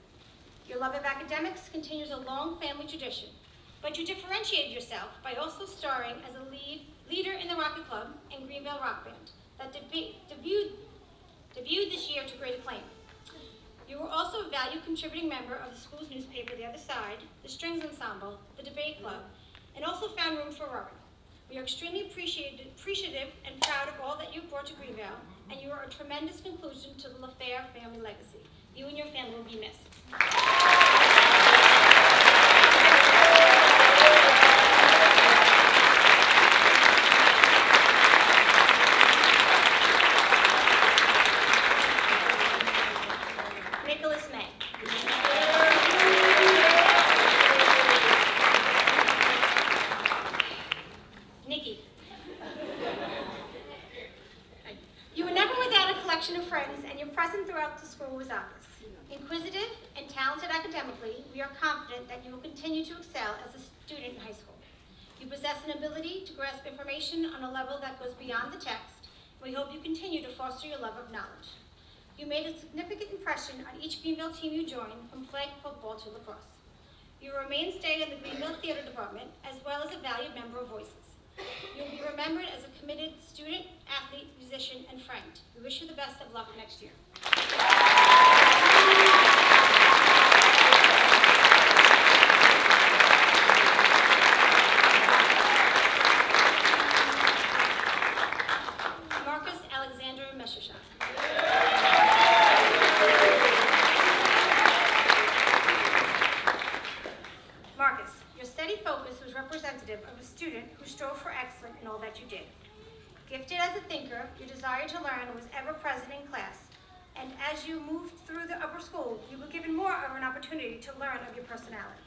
Your love of academics continues a long family tradition, but you differentiated yourself by also starring as a leader in the Rocket Club and Greenville Rock Band that debuted this year to great acclaim. You were also a valued contributing member of the school's newspaper, The Other Side, the Strings Ensemble, the Debate Club, and also found room for rowing. We are extremely appreciative and proud of all that you brought to Greenville, and you are a tremendous conclusion to the LaFair family legacy. You and your family will be missed. Nicholas May. Nikki. You were never without a collection of friends, and your presence throughout the school was obvious. Inquisitive and talented academically, we are confident that you will continue to excel as a student in high school. You possess an ability to grasp information on a level that goes beyond the text, and we hope you continue to foster your love of knowledge. You made a significant impression on each Greenville team you joined, from flag football to lacrosse. You were a mainstay in the Greenville Theater Department, as well as a valued member of Voices. You will be remembered as a committed student, athlete, musician, and friend. We wish you the best of luck next year. Marcus Alexander Messerschmidt. Marcus, your steady focus was representative of a student who strove for excellence in all that you did. Gifted as a thinker, your desire to learn was ever present in class, and as you moved through the upper school, you were given more of an opportunity to learn of your personality.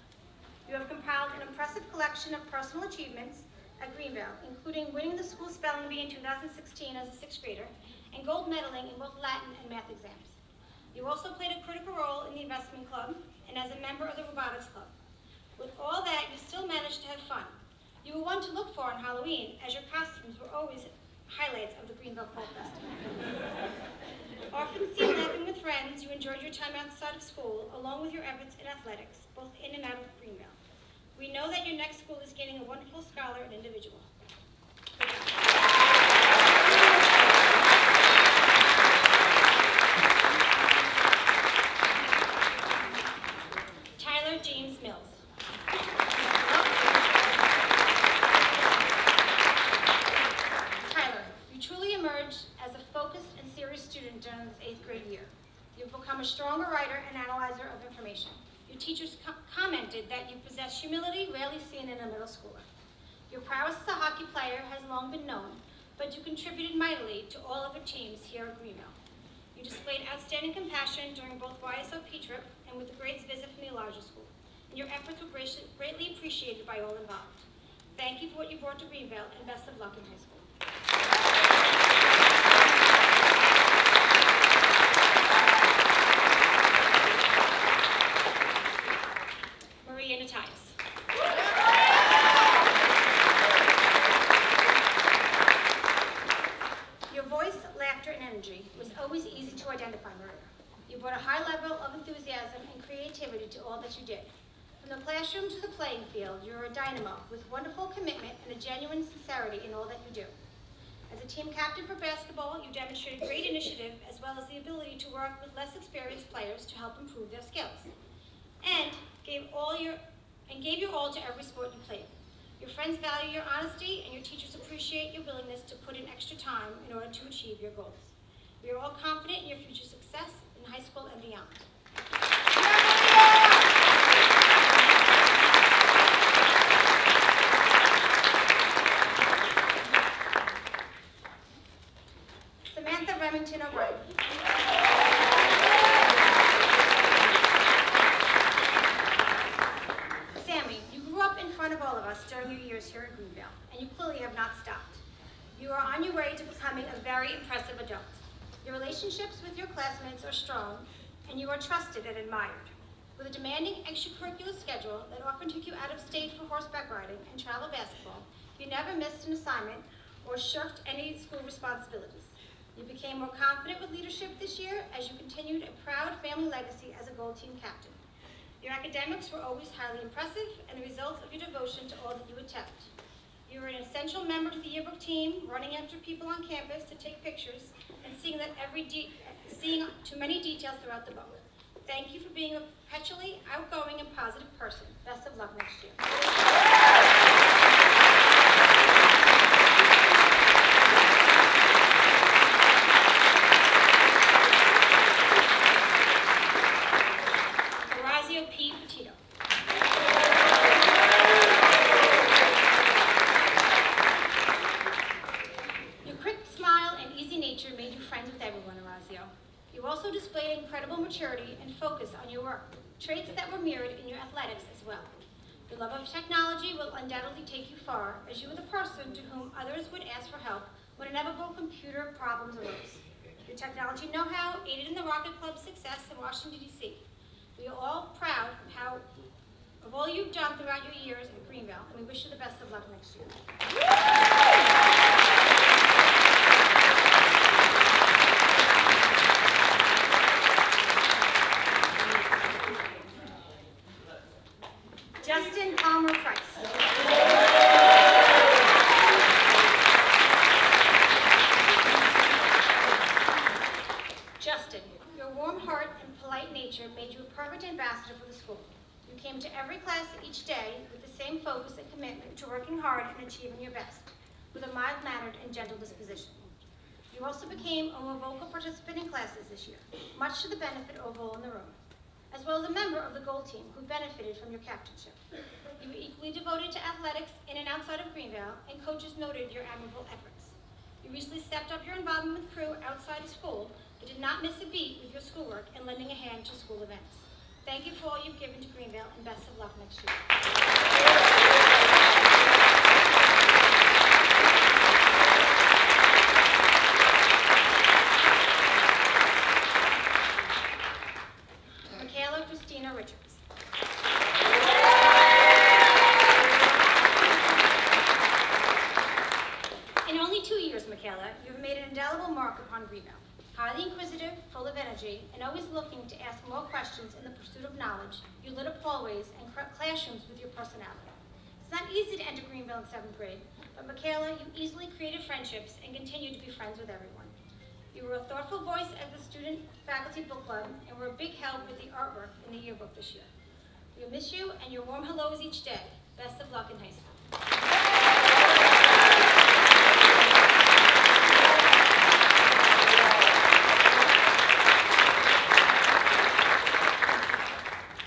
You have compiled an impressive collection of personal achievements at Greenville, including winning the school spelling bee in 2016 as a 6th grader, and gold medaling in both Latin and math exams. You also played a critical role in the investment club and as a member of the robotics club. With all that, you still managed to have fun. You were one to look for on Halloween, as your costumes were always highlights of the Greenville Folk Festival. Often seen laughing with friends, you enjoyed your time outside of school, along with your efforts in athletics, both in and out of Greenville. We know that your next school is gaining a wonderful scholar and individual. Tyler James Mills. Tyler, you truly emerged as a focused and serious student during this 8th grade year. You've become a stronger writer and analyzer of information. Your teachers commented that you possess humility rarely seen in a middle schooler. Your prowess as a hockey player has long been known, but you contributed mightily to all of the teams here at Greenville. You displayed outstanding compassion during both YSOP trip and with the grades visit from the larger school, and your efforts were greatly appreciated by all involved. Thank you for what you brought to Greenville, and best of luck in high school. Maria Natias. Your voice, laughter, and energy was always easy to identify, Maria. You brought a high level of enthusiasm and creativity to all that you did. From the classroom to the playing field, you are a dynamo with wonderful commitment and a genuine sincerity in all that you do. As a team captain for basketball, you demonstrated great initiative as well as the the ability to work with less experienced players to help improve their skills, and gave your all to every sport you played. Your friends value your honesty, and your teachers appreciate your willingness to put in extra time in order to achieve your goals. We are all confident in your future success in high school and beyond. Samantha Remington O'Brien. Sammy, you grew up in front of all of us during your years here at Greenvale, and you clearly have not stopped. You are on your way to becoming a very impressive adult. Your relationships with your classmates are strong, and you are trusted and admired. With a demanding extracurricular schedule that often took you out of state for horseback riding and travel basketball, you never missed an assignment or shirked any school responsibilities. You became more confident with leadership this year as you continued a proud family legacy as a Gold Team captain. Your academics were always highly impressive, and the results of your devotion to all that you attempt. You were an essential member to the yearbook team, running after people on campus to take pictures and seeing too many details throughout the book. Thank you for being a perpetually outgoing and positive person. Best of luck next year. Horazio P. Petito. Your quick smile and easy nature made you friends with everyone, Horazio. You also displayed incredible maturity and focus on your work, traits that were mirrored in your athletics as well. Your love of technology will undoubtedly take you far, as you were the person to whom others would ask for help when inevitable computer problems arose. Your technology know-how aided in the Rocket Club's success in Washington, D.C. We are all proud of all you've done throughout your years at Greenvale, and we wish you the best of luck next year. Justin Palmer Price. Justin, your warm heart and polite nature made you a perfect ambassador for the school. You came to every class each day with the same focus and commitment to working hard and achieving your best, with a mild-mannered and gentle disposition. You also became a more vocal participant in classes this year, much to the benefit of all in the room, as well as a member of the Gold Team who benefited from your captainship. You were equally devoted to athletics in and outside of Greenvale, and coaches noted your admirable efforts. You recently stepped up your involvement with crew outside of school, but did not miss a beat with your schoolwork and lending a hand to school events. Thank you for all you've given to Greenvale, and best of luck next year. Michaela Christina Richards. In only 2 years, Michaela, you've made an indelible mark upon Greenvale. Highly inquisitive, full of energy, and always looking to ask more questions in the pursuit of knowledge, you lit up hallways and classrooms with your personality. It's not easy to enter Greenvale in 7th grade, but Michaela, you easily created friendships and continue to be friends with everyone. You were a thoughtful voice at the Student Faculty Book Club and were a big help with the artwork in the yearbook this year. We miss you and your warm hellos each day. Best of luck in high school.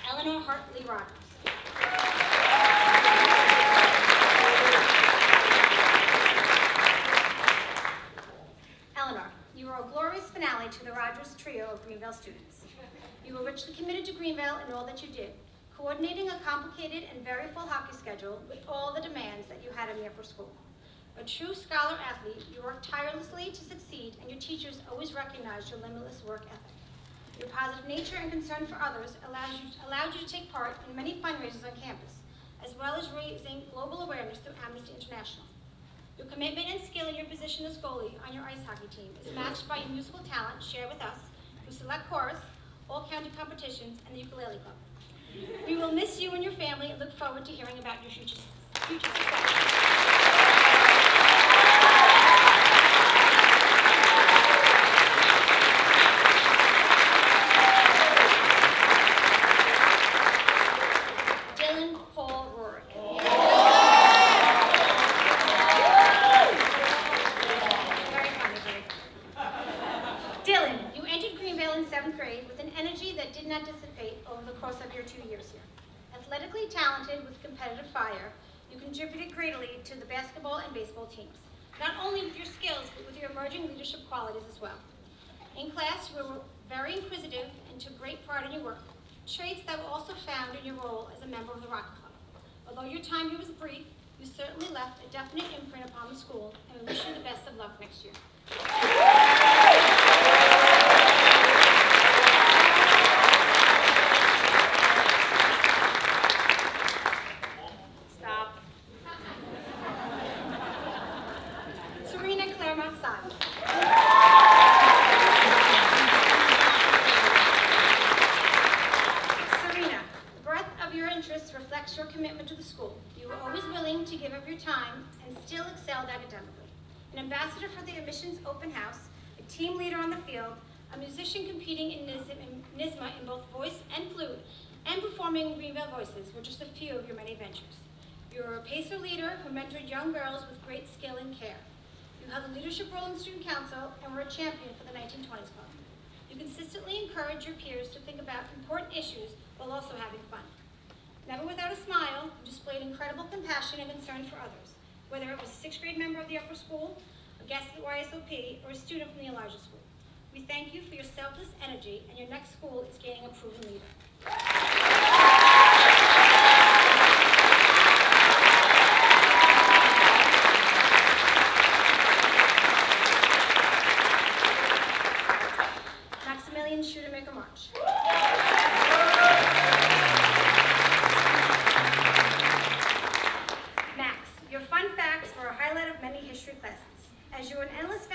Eleanor Hartley Rogers. Eleanor, you are a glorious finale to the Rogers trio of Greenvale students. You were richly committed to Greenvale in all that you did, coordinating a complicated and very full hockey schedule with all the demands that you had in the upper school. A true scholar athlete, you worked tirelessly to succeed, and your teachers always recognized your limitless work ethic. Your positive nature and concern for others allowed you to take part in many fundraisers on campus, as well as raising global awareness through Amnesty International. Your commitment and skill in your position as goalie on your ice hockey team is matched by your musical talent shared with us through select chorus, all county competitions, and the ukulele club. We will miss you and your family and look forward to hearing about your future success. 7th grade with an energy that did not dissipate over the course of your 2 years here. Athletically talented with competitive fire, you contributed greatly to the basketball and baseball teams, not only with your skills, but with your emerging leadership qualities as well. In class, you were very inquisitive and took great pride in your work, traits that were also found in your role as a member of the Rocket Club. Although your time here was brief, you certainly left a definite imprint upon the school, and we wish you the best of luck next year. Stop. Serena Claremont Side. Serena, the breadth of your interests reflects your commitment to the school. You were always willing to give of your time and still excelled academically. An ambassador for the Admissions Open House, a team leader on the field, a musician competing in NYSSMA in both voice and flute, and performing Greenville Voices were just a few of your many ventures. You were a pacer leader who mentored young girls with great skill and care. You held a leadership role in student council and were a champion for the 1920s Club. You consistently encouraged your peers to think about important issues while also having fun. Never without a smile, you displayed incredible compassion and concern for others, whether it was a 6th grade member of the upper school, a guest at YSOP, or a student from the Elijah School. We thank you for your selfless energy, and your next school is gaining a proven leader. Maximilian Schudermaker March. Max, your fun facts were a highlight of many history classes. As you are an endless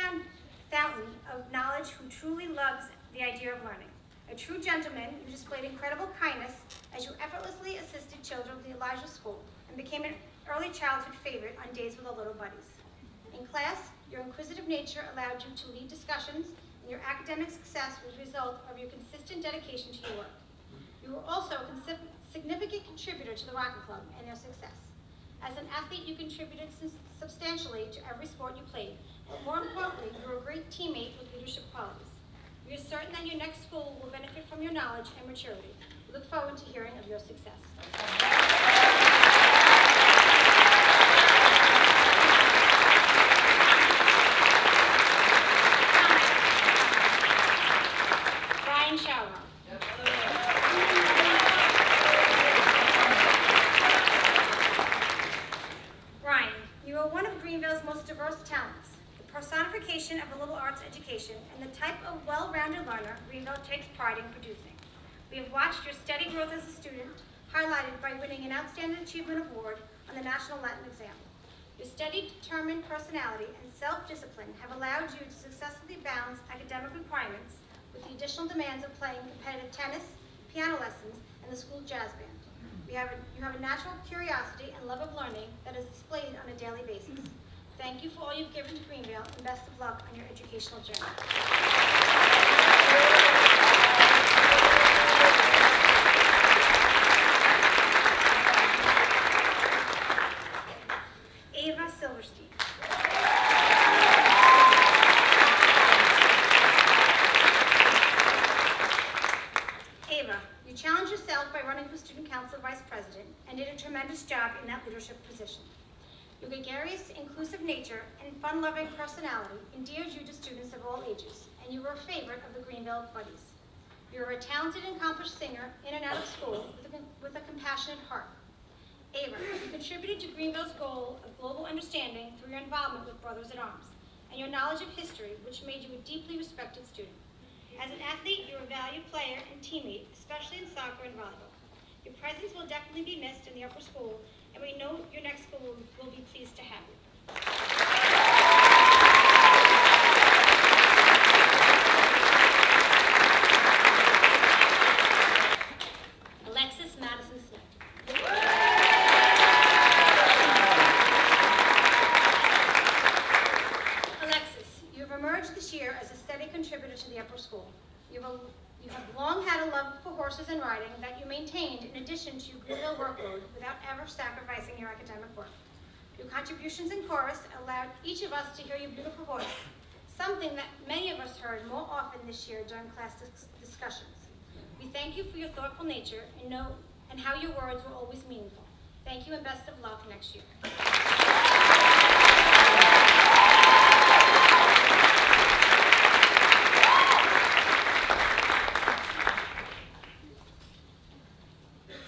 fountain of knowledge who truly loves the idea of learning. A true gentleman, you displayed incredible kindness as you effortlessly assisted children of the Elijah School and became an early childhood favorite on days with the little buddies. In class, your inquisitive nature allowed you to lead discussions, and your academic success was a result of your consistent dedication to your work. You were also a significant contributor to the Rocket Club and their success. As an athlete, you contributed substantially to every sport you played, but more importantly, you were a great teammate with leadership qualities. We are certain that your next school will benefit from your knowledge and maturity. We look forward to hearing of your success. Ryan Schauer. Ryan, you are one of Greenville's most diverse talents, the personification of a liberal arts education, and the type of well-rounded learner Greenville takes pride in producing. We have watched your steady growth as a student, highlighted by winning an Outstanding Achievement Award on the National Latin Exam. Your steady, determined personality and self-discipline have allowed you to successfully balance academic requirements with the additional demands of playing competitive tennis, piano lessons, and the school jazz band. You have a natural curiosity and love of learning that is displayed on a daily basis. Thank you for all you've given to Greenville, and best of luck on your educational journey. Ava Silverstein. Ava, you challenged yourself by running for Student Council Vice President and did a tremendous job in that leadership position. Your gregarious, inclusive nature and fun-loving personality endeared you to students of all ages, and you were a favorite of the Greenville Buddies. You are a talented and accomplished singer in and out of school with a compassionate heart. Ava, you contributed to Greenville's goal of global understanding through your involvement with Brothers in Arms and your knowledge of history, which made you a deeply respected student. As an athlete, you're a valued player and teammate, especially in soccer and volleyball. Your presence will definitely be missed in the upper school, and we know your next school will be pleased to have you. Alexis Madison Smith. Alexis, you have emerged this year as a steady contributor to the upper school. You have long had a love for horses and riding that you maintained in addition to your Greenville workload without ever sacrificing your academic work. Your contributions in chorus allowed each of us to hear your beautiful voice, something that many of us heard more often this year during class discussions. We thank you for your thoughtful nature and how your words were always meaningful. Thank you and best of luck next year.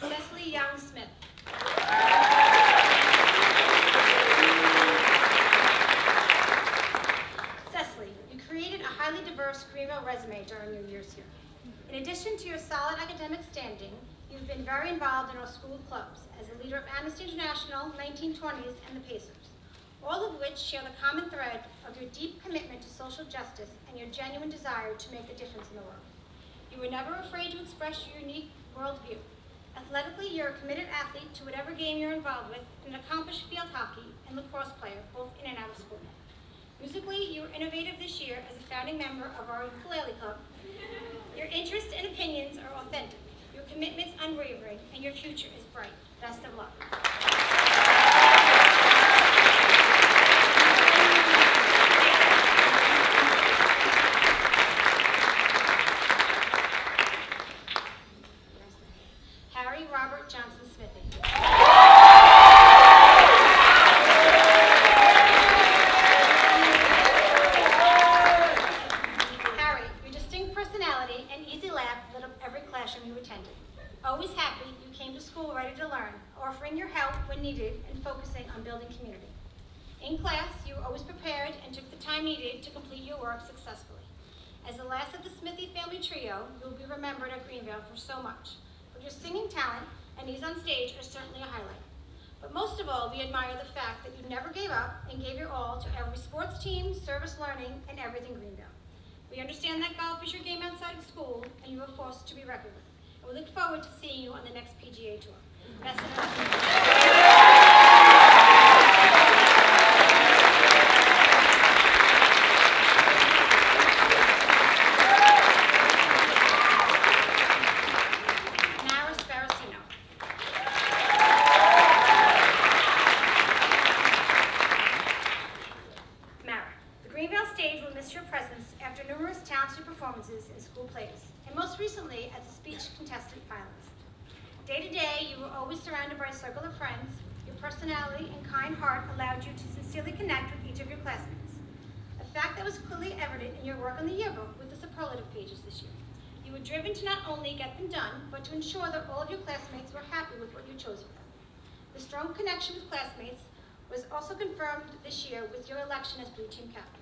Cecily Young Smith. Cecily, you created a highly diverse Greenville resume during your years here. In addition to your solid academic standing, you've been very involved in our school clubs as a leader of Amnesty International, 1920s, and the Pacers, all of which share the common thread of your deep commitment to social justice and your genuine desire to make a difference in the world. You were never afraid to express your unique worldview. Athletically, you're a committed athlete to whatever game you're involved with, and an accomplished field hockey and lacrosse player, both in and out of school. Musically, you were innovative this year as a founding member of our ukulele club. Your interests and opinions are authentic, your commitment's unwavering, and your future is bright. Best of luck. Harry Robert Johnson Smithy. Harry, your distinct personality and easy laugh lit up every classroom you attended. Always happy, you came to school ready to learn, offering your help when needed and focusing on building community. In class, you were always prepared and took the time needed to complete your work successfully. As the last of the Smithy family trio, you will be remembered at Greenville for so much. But your singing talent and these on stage are certainly a highlight. But most of all, we admire the fact that you never gave up and gave your all to every sports team, service learning, and everything Greenville. We understand that golf is your game outside of school, and you are a force to be reckoned with. And we look forward to seeing you on the next PGA Tour. Best of luck. In school plays, and most recently as a speech contestant finalist. Day to day, you were always surrounded by a circle of friends. Your personality and kind heart allowed you to sincerely connect with each of your classmates, a fact that was clearly evident in your work on the yearbook with the superlative pages this year. You were driven to not only get them done, but to ensure that all of your classmates were happy with what you chose for them. The strong connection with classmates was also confirmed this year with your election as Blue Team Captain.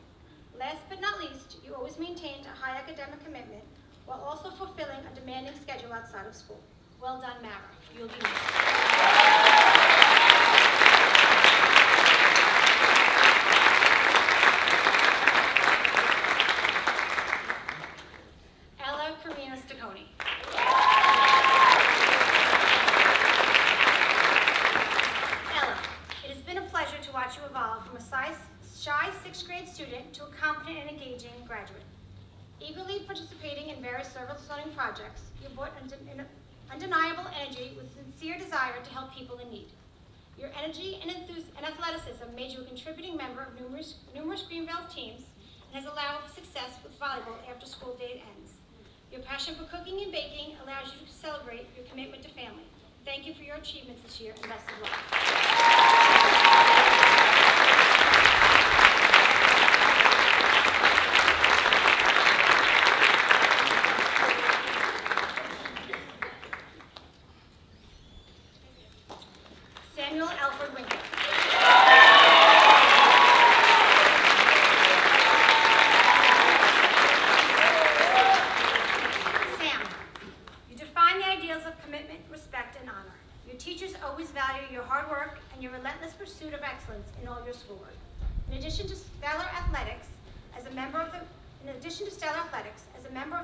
Last but not least, you always maintained a high academic commitment while also fulfilling a demanding schedule outside of school. Well done, Mara. You'll be missed. Ella Carmina Stacconi. Ella, it has been a pleasure to watch you evolve from a shy 6th grade student to a confident and engaging graduate. Eagerly participating in various service learning projects, you brought undeniable energy with sincere desire to help people in need. Your energy and athleticism made you a contributing member of numerous Greenville teams and has allowed success with volleyball after school day ends. Your passion for cooking and baking allows you to celebrate your commitment to family. Thank you for your achievements this year and best of luck. Samuel Alfred Winkler. Sam, you define the ideals of commitment, respect, and honor. Your teachers always value your hard work and your relentless pursuit of excellence in all your schoolwork. In addition to stellar athletics, as a member of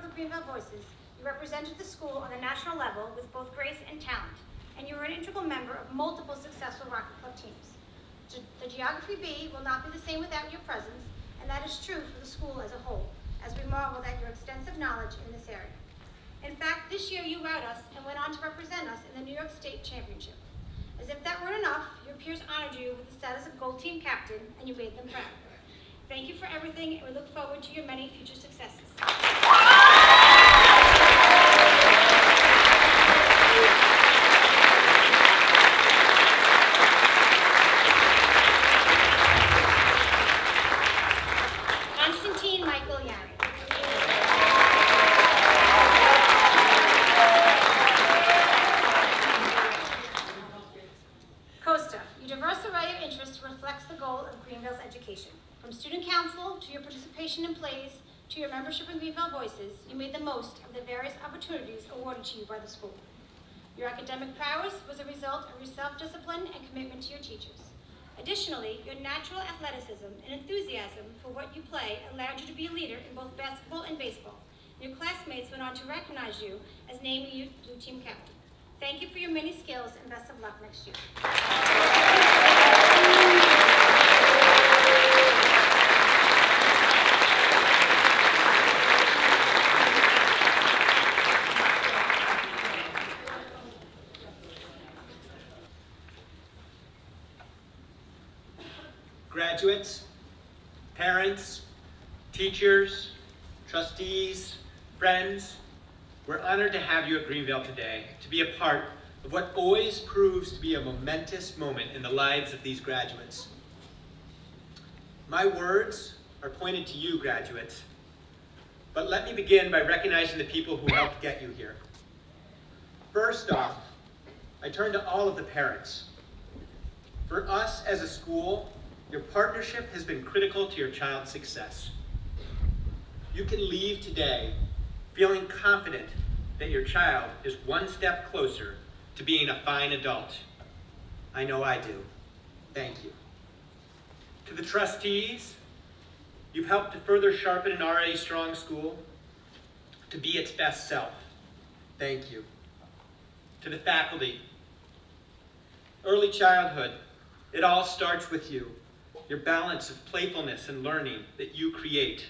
the Greenville Voices, you represented the school on the national level with both grace and talent, and you were an integral member of multiple successful Rocket Club teams. The Geography Bee will not be the same without your presence, and that is true for the school as a whole, as we marveled at your extensive knowledge in this area. In fact, this year you wowed us and went on to represent us in the New York State Championship. As if that weren't enough, your peers honored you with the status of Gold Team Captain, and you made them proud. Thank you for everything, and we look forward to your many future successes. Constantine Michael Yari. Costa, your diverse array of interests reflects the goal of Greenville's education. From student council to your participation in plays to your membership in Greenville Voices, you made the most of the various opportunities awarded to you by the school. Your academic prowess was a result of your self-discipline and commitment to your teachers. Additionally, your natural athleticism and enthusiasm for what you play allowed you to be a leader in both basketball and baseball. Your classmates went on to recognize you as naming you Blue Team Captain. Thank you for your many skills and best of luck next year. Graduates, parents, teachers, trustees, friends, we're honored to have you at Greenville today to be a part of what always proves to be a momentous moment in the lives of these graduates. My words are pointed to you, graduates, but let me begin by recognizing the people who helped get you here. First off, I turn to all of the parents. For us as a school, your partnership has been critical to your child's success. You can leave today feeling confident that your child is one step closer to being a fine adult. I know I do. Thank you. To the trustees, you've helped to further sharpen an already strong school to be its best self. Thank you. To the faculty, early childhood, it all starts with you. Your balance of playfulness and learning that you create.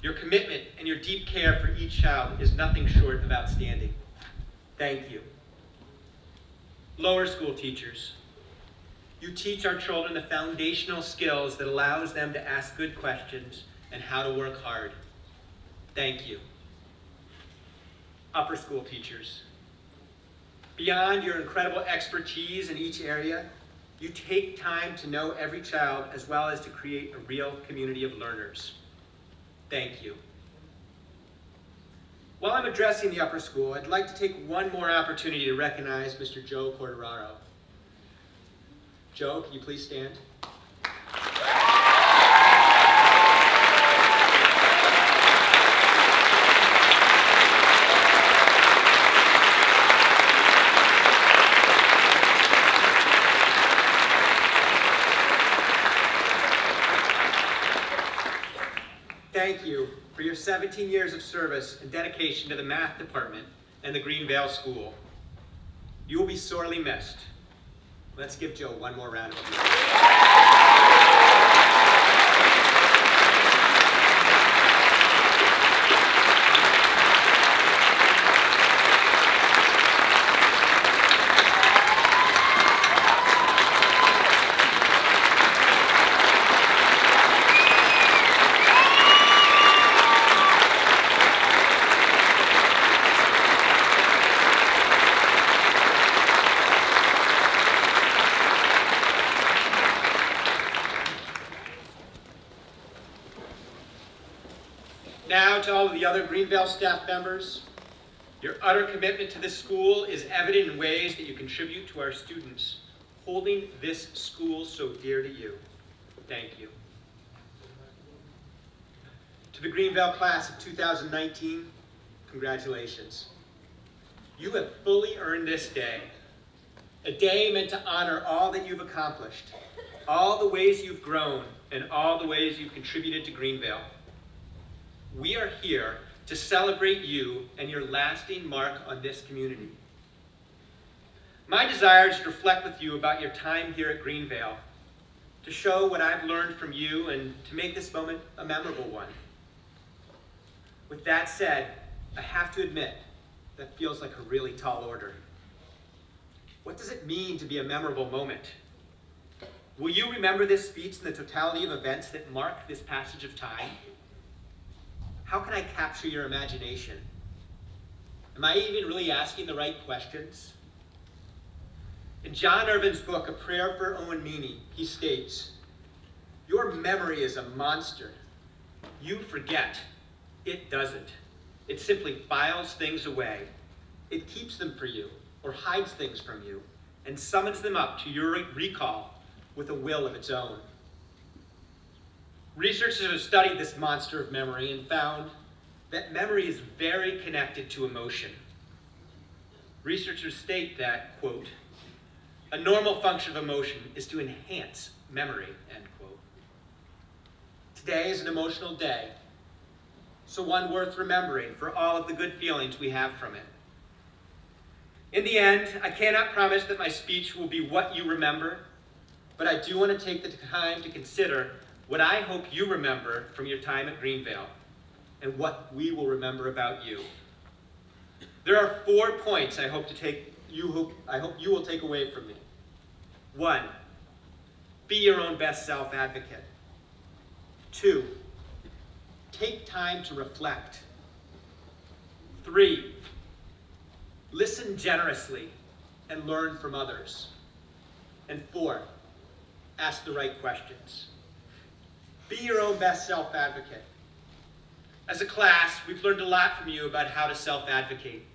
Your commitment and your deep care for each child is nothing short of outstanding. Thank you. Lower school teachers, you teach our children the foundational skills that allows them to ask good questions and how to work hard. Thank you. Upper school teachers, beyond your incredible expertise in each area, you take time to know every child as well as to create a real community of learners. Thank you. While I'm addressing the upper school, I'd like to take one more opportunity to recognize Mr. Joe Corderaro. Joe, can you please stand? Thank you for your 17 years of service and dedication to the math department and the Greenville School. You will be sorely missed. Let's give Joe one more round of applause. Now to all of the other Greenville staff members, your utter commitment to this school is evident in ways that you contribute to our students, holding this school so dear to you. Thank you. To the Greenville class of 2019, congratulations. You have fully earned this day, a day meant to honor all that you've accomplished, all the ways you've grown, and all the ways you've contributed to Greenville. We are here to celebrate you and your lasting mark on this community. My desire is to reflect with you about your time here at Greenville, to show what I've learned from you and to make this moment a memorable one. With that said, I have to admit, that feels like a really tall order. What does it mean to be a memorable moment? Will you remember this speech and the totality of events that mark this passage of time? How can I capture your imagination? Am I even really asking the right questions? In John Irvin's book, A Prayer for Owen Meany, he states, "Your memory is a monster. You forget. It doesn't. It simply files things away. It keeps them for you, or hides things from you, and summons them up to your recall with a will of its own." Researchers have studied this monster of memory and found that memory is very connected to emotion. Researchers state that, quote, "A normal function of emotion is to enhance memory," end quote. Today is an emotional day, so one worth remembering for all of the good feelings we have from it. In the end, I cannot promise that my speech will be what you remember, but I do want to take the time to consider what I hope you remember from your time at Greenvale, and what we will remember about you. There are 4 points I hope you will take away from me. 1, be your own best self-advocate. 2, take time to reflect. 3, listen generously and learn from others. And 4, ask the right questions. Be your own best self-advocate. As a class, we've learned a lot from you about how to self-advocate.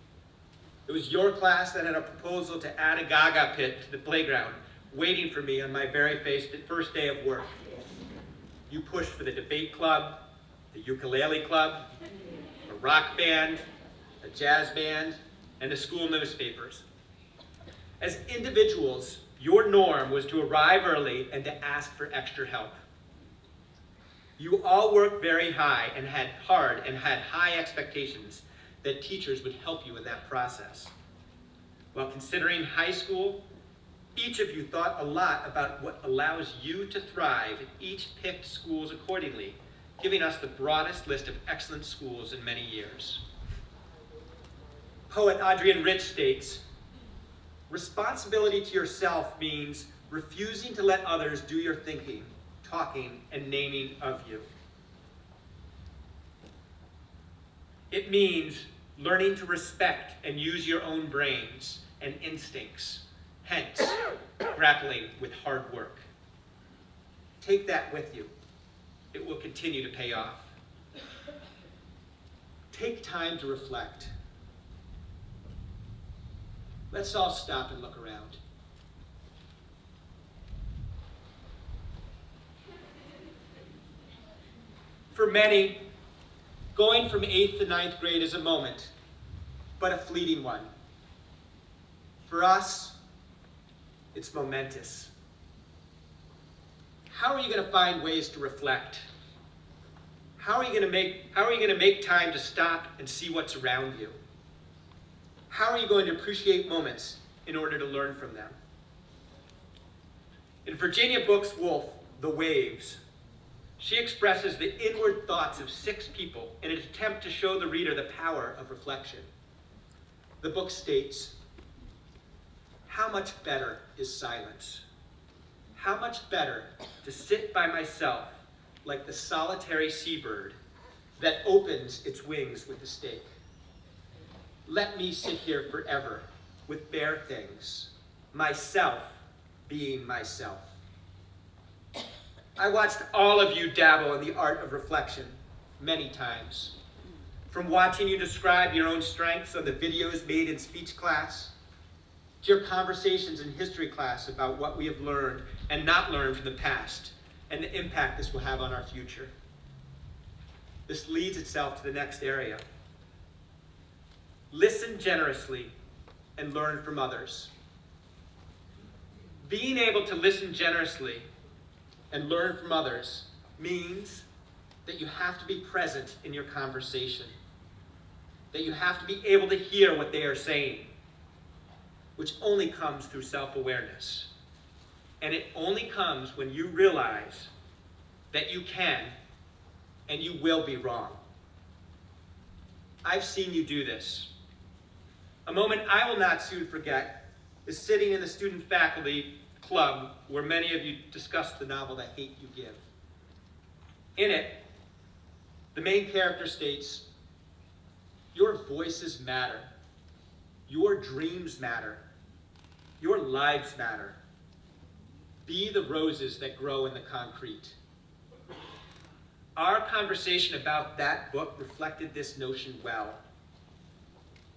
It was your class that had a proposal to add a Gaga pit to the playground, waiting for me on my very first day of work. You pushed for the debate club, the ukulele club, a rock band, a jazz band, and the school newspapers. As individuals, your norm was to arrive early and to ask for extra help. You all worked very hard and had high expectations that teachers would help you in that process. While considering high school, each of you thought a lot about what allows you to thrive, and each picked schools accordingly, giving us the broadest list of excellent schools in many years. Poet Adrienne Rich states, "Responsibility to yourself means refusing to let others do your thinking, talking, and naming of you. It means learning to respect and use your own brains and instincts, hence grappling with hard work. Take that with you. It will continue to pay off. Take time to reflect. Let's all stop and look around. For many, going from 8th to 9th grade is a moment, but a fleeting one. For us, it's momentous. How are you going to find ways to reflect? How are you going to make time to stop and see what's around you? How are you going to appreciate moments in order to learn from them? In Virginia Brooks Woolf, The Waves, she expresses the inward thoughts of 6 people in an attempt to show the reader the power of reflection. The book states, "How much better is silence? How much better to sit by myself like the solitary seabird that opens its wings with a stake. Let me sit here forever with bare things, myself being myself." I watched all of you dabble in the art of reflection many times. From watching you describe your own strengths on the videos made in speech class, to your conversations in history class about what we have learned and not learned from the past, and the impact this will have on our future. This leads itself to the next area. Listen generously and learn from others. Being able to listen generously and learn from others means that you have to be present in your conversation, that you have to be able to hear what they are saying, which only comes through self-awareness. And it only comes when you realize that you can and you will be wrong. I've seen you do this. A moment I will not soon forget is sitting in the student faculty club where many of you discussed the novel The Hate U Give. In it, the main character states, "Your voices matter. Your dreams matter. Your lives matter. Be the roses that grow in the concrete." Our conversation about that book reflected this notion well.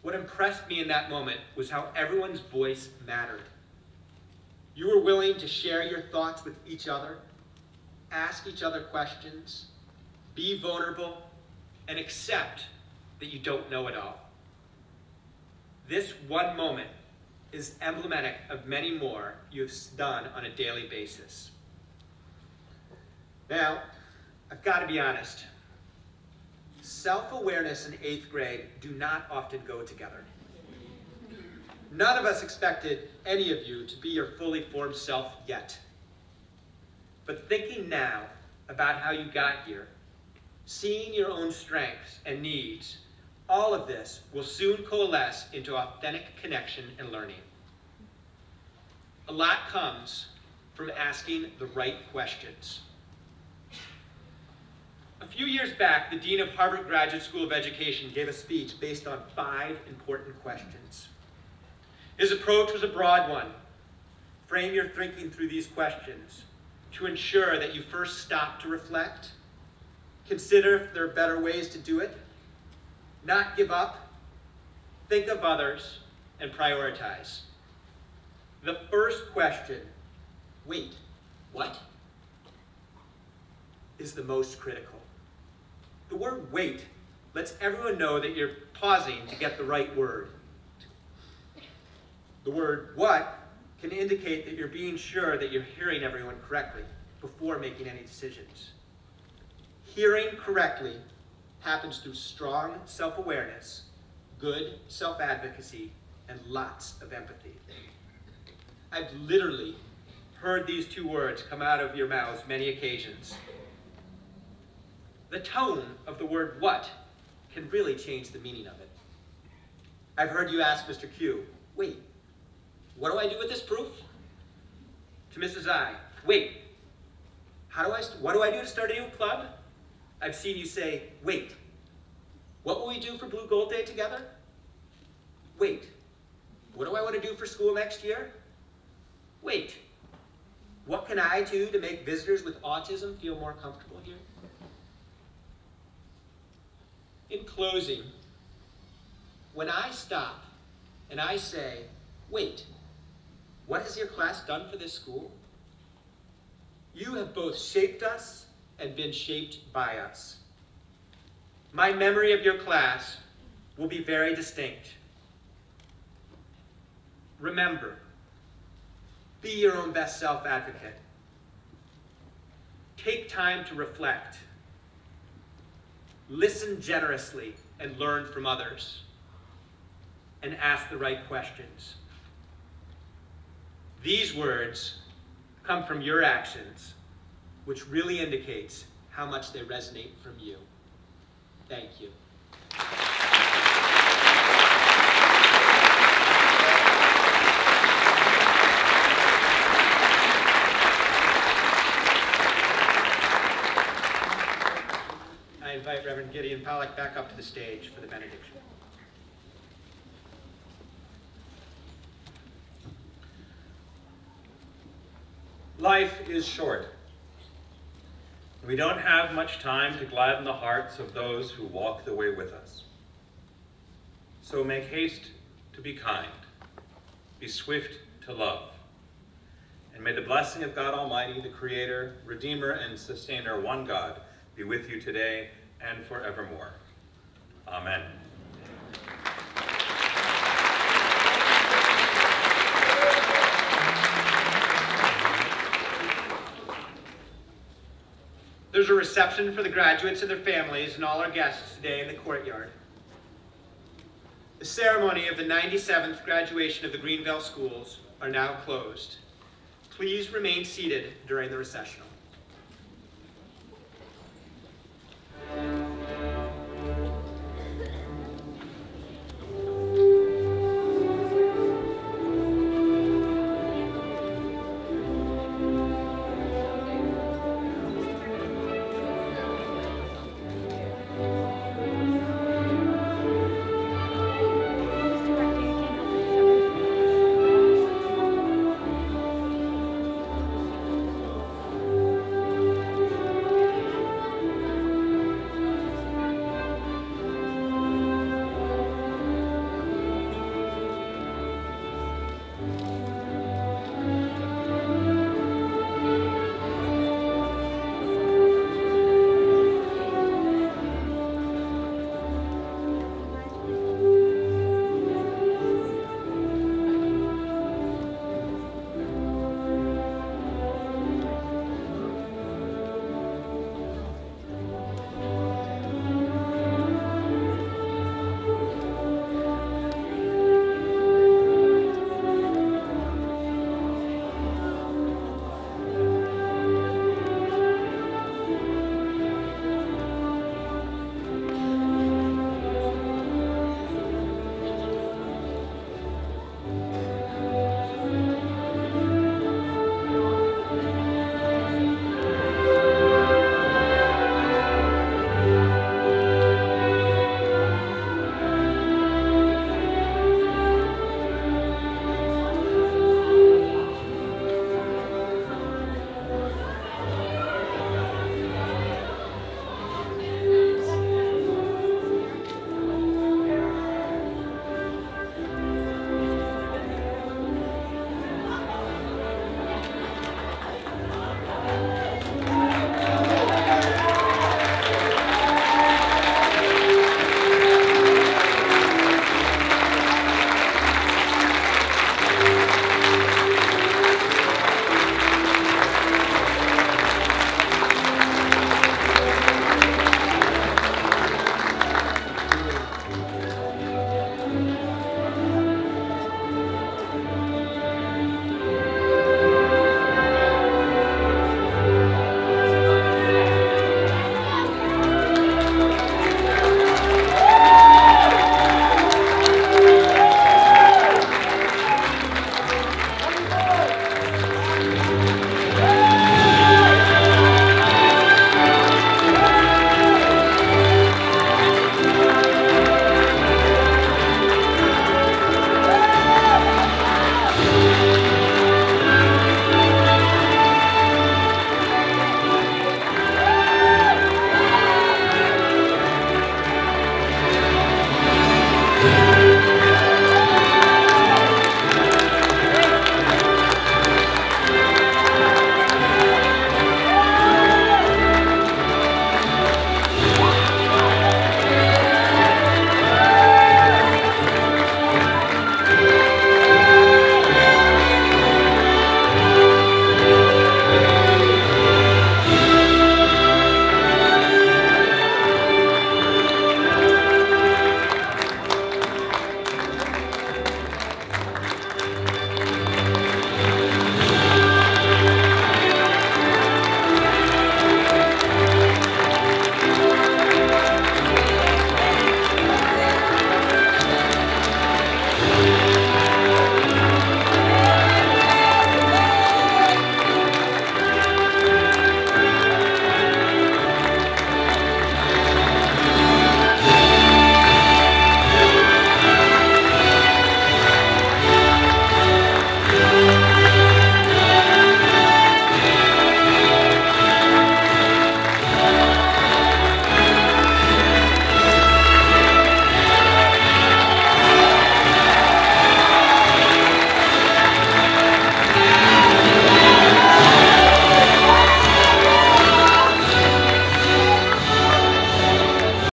What impressed me in that moment was how everyone's voice mattered. You were willing to share your thoughts with each other, ask each other questions, be vulnerable, and accept that you don't know it all. This one moment is emblematic of many more you have done on a daily basis. Now, I've got to be honest. Self-awareness in 8th grade do not often go together. None of us expected any of you to be your fully formed self yet. But thinking now about how you got here, seeing your own strengths and needs, all of this will soon coalesce into authentic connection and learning. A lot comes from asking the right questions. A few years back, the Dean of Harvard Graduate School of Education gave a speech based on 5 important questions. His approach was a broad one. Frame your thinking through these questions to ensure that you first stop to reflect, consider if there are better ways to do it, not give up, think of others, and prioritize. The first question, wait, what? Is the most critical. The word wait lets everyone know that you're pausing to get the right word. The word what can indicate that you're being sure that you're hearing everyone correctly before making any decisions. Hearing correctly happens through strong self-awareness, good self-advocacy, and lots of empathy. I've literally heard these 2 words come out of your mouths many occasions. The tone of the word what can really change the meaning of it. I've heard you ask Mr. Q, wait, what do I do with this proof? To Mrs. I, wait, what do I do to start a new club? I've seen you say, wait, what will we do for Blue Gold Day together? Wait, what do I want to do for school next year? Wait, what can I do to make visitors with autism feel more comfortable here? In closing, when I stop and I say, wait, what has your class done for this school? You have both shaped us and been shaped by us. My memory of your class will be very distinct. Remember, be your own best self-advocate. Take time to reflect. Listen generously and learn from others. And ask the right questions. These words come from your actions, which really indicates how much they resonate from you. Thank you. I invite Reverend Gideon Pollack back up to the stage for the benediction. Life is short. We don't have much time to gladden the hearts of those who walk the way with us. So make haste to be kind, be swift to love, and may the blessing of God Almighty, the Creator, Redeemer, and Sustainer, one God, be with you today and forevermore. Amen. There's a reception for the graduates and their families and all our guests today in the courtyard. The ceremony of the 97th graduation of the Greenvale schools are now closed. Please remain seated during the recessional.